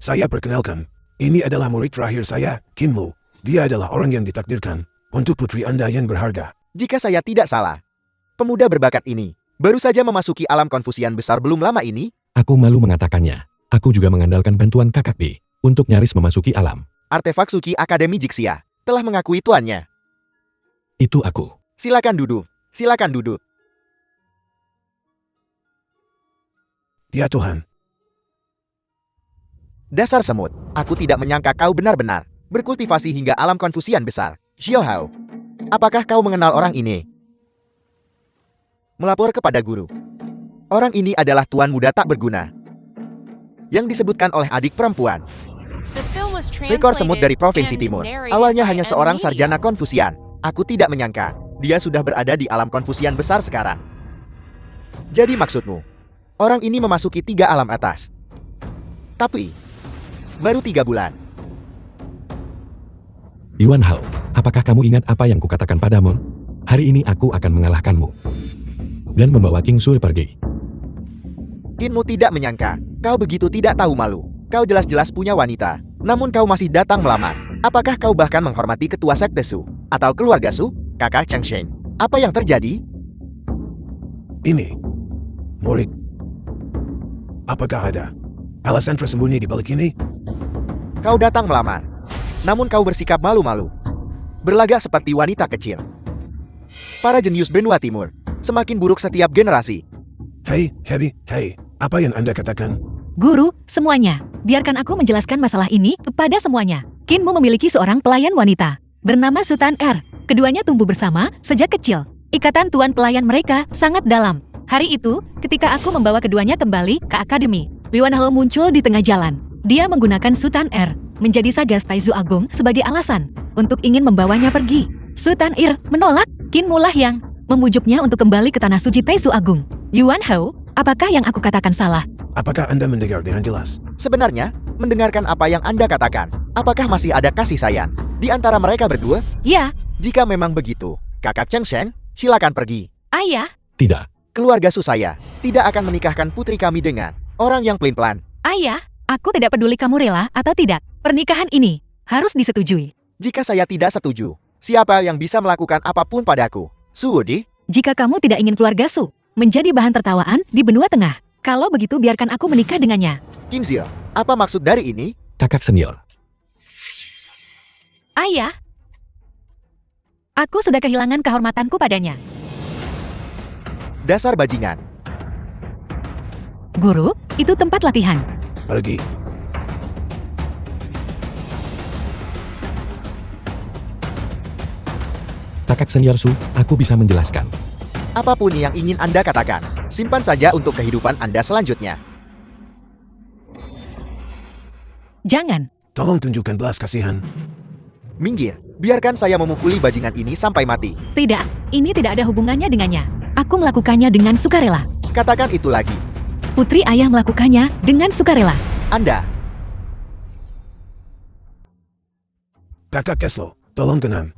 Saya perkenalkan. Ini adalah murid terakhir saya, Qin Mu. Dia adalah orang yang ditakdirkan untuk putri Anda yang berharga. Jika saya tidak salah, pemuda berbakat ini baru saja memasuki alam konfusian besar belum lama ini. Aku malu mengatakannya. Aku juga mengandalkan bantuan kakak B untuk nyaris memasuki alam. Artefak Suci Akademi Jixia telah mengakui tuannya. Itu aku. Silakan duduk. Silakan duduk. Ya Tuhan. Dasar semut, aku tidak menyangka kau benar-benar berkultivasi hingga alam konfusian besar. Xiao Hao, apakah kau mengenal orang ini? Melapor kepada guru. Orang ini adalah tuan muda tak berguna yang disebutkan oleh adik perempuan. The film was Seekor semut dari translated Provinsi and Timur. narrated Awalnya by hanya Ed seorang Media. sarjana konfusian. Aku tidak menyangka dia sudah berada di alam konfusian besar sekarang. Jadi maksudmu, orang ini memasuki 3 alam atas. Tapi, baru 3 bulan. Yuan Hao, apakah kamu ingat apa yang kukatakan padamu? Hari ini aku akan mengalahkanmu. Dan membawa King Sui pergi. Kinmu tidak menyangka, kau begitu tidak tahu malu. Kau jelas-jelas punya wanita, namun kau masih datang melamar. Apakah kau bahkan menghormati ketua sekte Su? Atau keluarga Su? Kakak Changsei? Apa yang terjadi? Ini. Murid. Apakah ada alasan tersembunyi di balik ini? Kau datang melamar, namun kau bersikap malu-malu. Berlagak seperti wanita kecil. Para jenius benua timur semakin buruk setiap generasi. Hei, apa yang Anda katakan? Guru, semuanya. Biarkan aku menjelaskan masalah ini kepada semuanya. Qin Mu memiliki seorang pelayan wanita bernama Sultan R. Keduanya tumbuh bersama sejak kecil. Ikatan tuan pelayan mereka sangat dalam. Hari itu, ketika aku membawa keduanya kembali ke akademi, Yuan Hao muncul di tengah jalan. Dia menggunakan Sultan R menjadi Sagas Taizu Agung sebagai alasan untuk ingin membawanya pergi. Sultan R menolak. Qin Mu lah yang memujuknya untuk kembali ke tanah suci Taizu Agung. Yuan Hao, apakah yang aku katakan salah? Apakah Anda mendengar dengan jelas? Sebenarnya, mendengarkan apa yang Anda katakan, apakah masih ada kasih sayang di antara mereka berdua? Ya, Jika memang begitu, Kakak Changsei, silakan pergi. ayah. Tidak. Keluarga Su saya tidak akan menikahkan putri kami dengan orang yang pelin-pelan. Ayah, aku tidak peduli kamu rela atau tidak. Pernikahan ini harus disetujui. Jika saya tidak setuju, siapa yang bisa melakukan apapun padaku? Su Wudi? Jika kamu tidak ingin keluarga Su menjadi bahan tertawaan di benua tengah, kalau begitu biarkan aku menikah dengannya. Qin Zil, apa maksud dari ini? Kakak senior. Ayah, aku sudah kehilangan kehormatanku padanya. Dasar bajingan. Guru, itu tempat latihan. Pergi. Kakak senior Su, aku bisa menjelaskan. Apapun yang ingin Anda katakan, simpan saja untuk kehidupan Anda selanjutnya. Jangan. Tolong tunjukkan belas kasihan. Minggir, biarkan saya memukuli bajingan ini sampai mati. Tidak, ini tidak ada hubungannya dengannya. Aku melakukannya dengan sukarela. Katakan itu lagi. Putri ayah melakukannya dengan sukarela. Anda. Kakak Keslo, tolong tenang.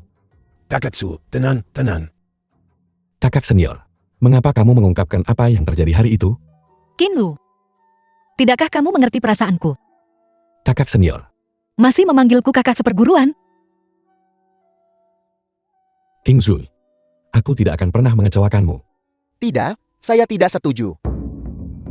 Kakak Su, tenang. Kakak senior, mengapa kamu mengungkapkan apa yang terjadi hari itu? Kinwu, tidakkah kamu mengerti perasaanku? Kakak senior, Masih memanggilku kakak seperguruan? King Zui, aku tidak akan pernah mengecewakanmu. Tidak, saya tidak setuju.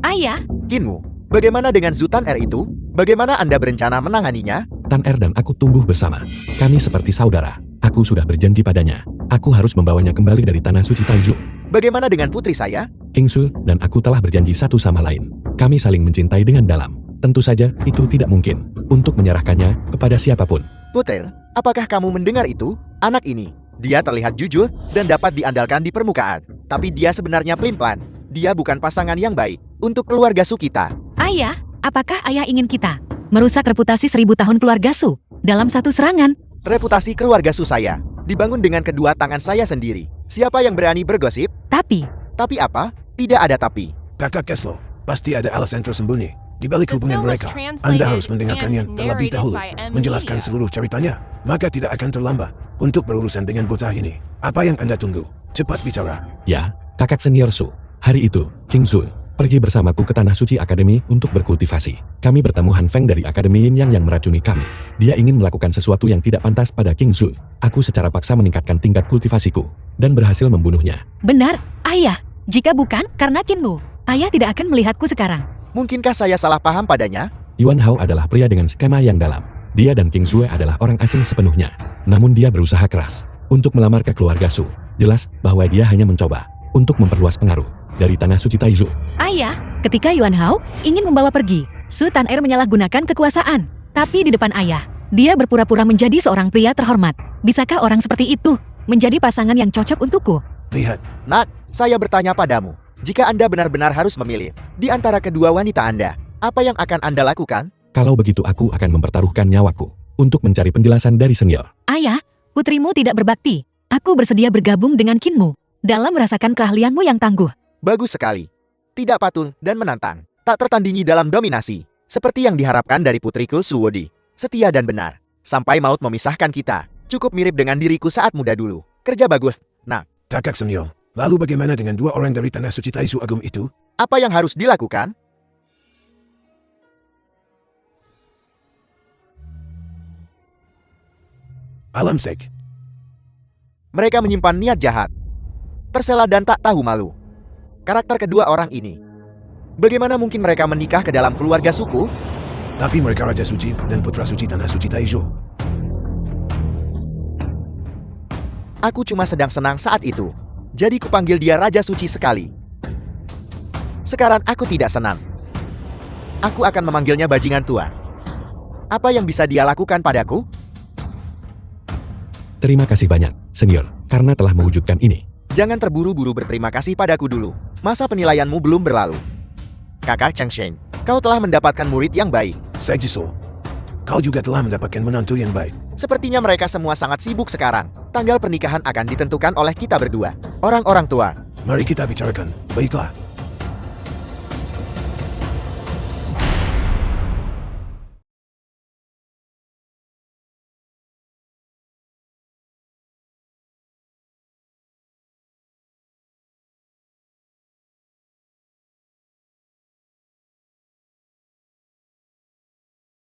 Ayah, Kinmu, bagaimana dengan Zutan R itu? Bagaimana Anda berencana menanganinya? Tan Er dan aku tumbuh bersama. Kami seperti saudara. Aku sudah berjanji padanya. Aku harus membawanya kembali dari tanah suci Taizu. Bagaimana dengan putri saya? King Su dan aku telah berjanji satu sama lain. Kami saling mencintai dengan dalam. Tentu saja itu tidak mungkin untuk menyerahkannya kepada siapapun. Putel, apakah kamu mendengar itu? Anak ini, dia terlihat jujur dan dapat diandalkan di permukaan. Tapi dia sebenarnya pelin-pelan. Dia bukan pasangan yang baik untuk keluarga Su kita. ayah, apakah ayah ingin kita merusak reputasi 1000 tahun keluarga Su dalam satu serangan? Reputasi keluarga Su saya dibangun dengan kedua tangan saya sendiri. Siapa yang berani bergosip? Tapi, Tapi apa? Tidak ada tapi. Kakak Keslo, pasti ada alasan tersembunyi. Di balik The hubungan film was mereka, translated Anda harus mendengarkannya and terlebih narrated dahulu, by M. menjelaskan Media. seluruh ceritanya, maka tidak akan terlambat untuk berurusan dengan bocah ini. Apa yang Anda tunggu? Cepat bicara. Ya, kakak senior Su. Hari itu, King Zui pergi bersamaku ke Tanah Suci Akademi untuk berkultivasi. Kami bertemu Han Feng dari Akademi Yin yang meracuni kami. Dia ingin melakukan sesuatu yang tidak pantas pada King Zui. Aku secara paksa meningkatkan tingkat kultivasiku dan berhasil membunuhnya. benar, ayah. Jika bukan karena Kinwu, ayah tidak akan melihatku sekarang. Mungkinkah saya salah paham padanya? Yuan Hao adalah pria dengan skema yang dalam. Dia dan King Zui adalah orang asing sepenuhnya. Namun dia berusaha keras untuk melamar ke keluarga Su. Jelas bahwa dia hanya mencoba untuk memperluas pengaruh dari Tanah Suci Taizu. Ayah, ketika Yuan Hao ingin membawa pergi, Su Tan Er menyalahgunakan kekuasaan. Tapi di depan ayah, dia berpura-pura menjadi seorang pria terhormat. Bisakah orang seperti itu menjadi pasangan yang cocok untukku? Lihat, Nak, saya bertanya padamu. Jika Anda benar-benar harus memilih di antara kedua wanita Anda, apa yang akan Anda lakukan? Kalau begitu aku akan mempertaruhkan nyawaku untuk mencari penjelasan dari senior. Ayah, putrimu tidak berbakti. Aku bersedia bergabung dengan Kinmu dalam merasakan keahlianmu yang tangguh. Bagus sekali. Tidak patul dan menantang. Tak tertandingi dalam dominasi. Seperti yang diharapkan dari putriku Suwodi. Setia dan benar. Sampai maut memisahkan kita. Cukup mirip dengan diriku saat muda dulu. Kerja bagus. Nah, kakak senior, lalu bagaimana dengan dua orang dari Tanah Suci Taizu Agung itu? apa yang harus dilakukan? Alam sek. Mereka menyimpan niat jahat. Tersela dan tak tahu malu. Karakter kedua orang ini. Bagaimana mungkin mereka menikah ke dalam keluarga suku? Tapi mereka Raja Suci dan Putra Suci Tanah Suci Taizu. Aku cuma sedang senang saat itu. Jadi kupanggil dia Raja Suci sekali. Sekarang aku tidak senang. Aku akan memanggilnya bajingan tua. Apa yang bisa dia lakukan padaku? Terima kasih banyak, senior, karena telah mewujudkan ini. Jangan terburu-buru berterima kasih padaku dulu. Masa penilaianmu belum berlalu. Kakak Cheng Sheng, kau telah mendapatkan murid yang baik. Saya Jisoo. Kau juga telah mendapatkan menantu yang baik. Sepertinya mereka semua sangat sibuk sekarang. Tanggal pernikahan akan ditentukan oleh kita berdua. Orang-orang tua. Mari kita bicarakan. Baiklah.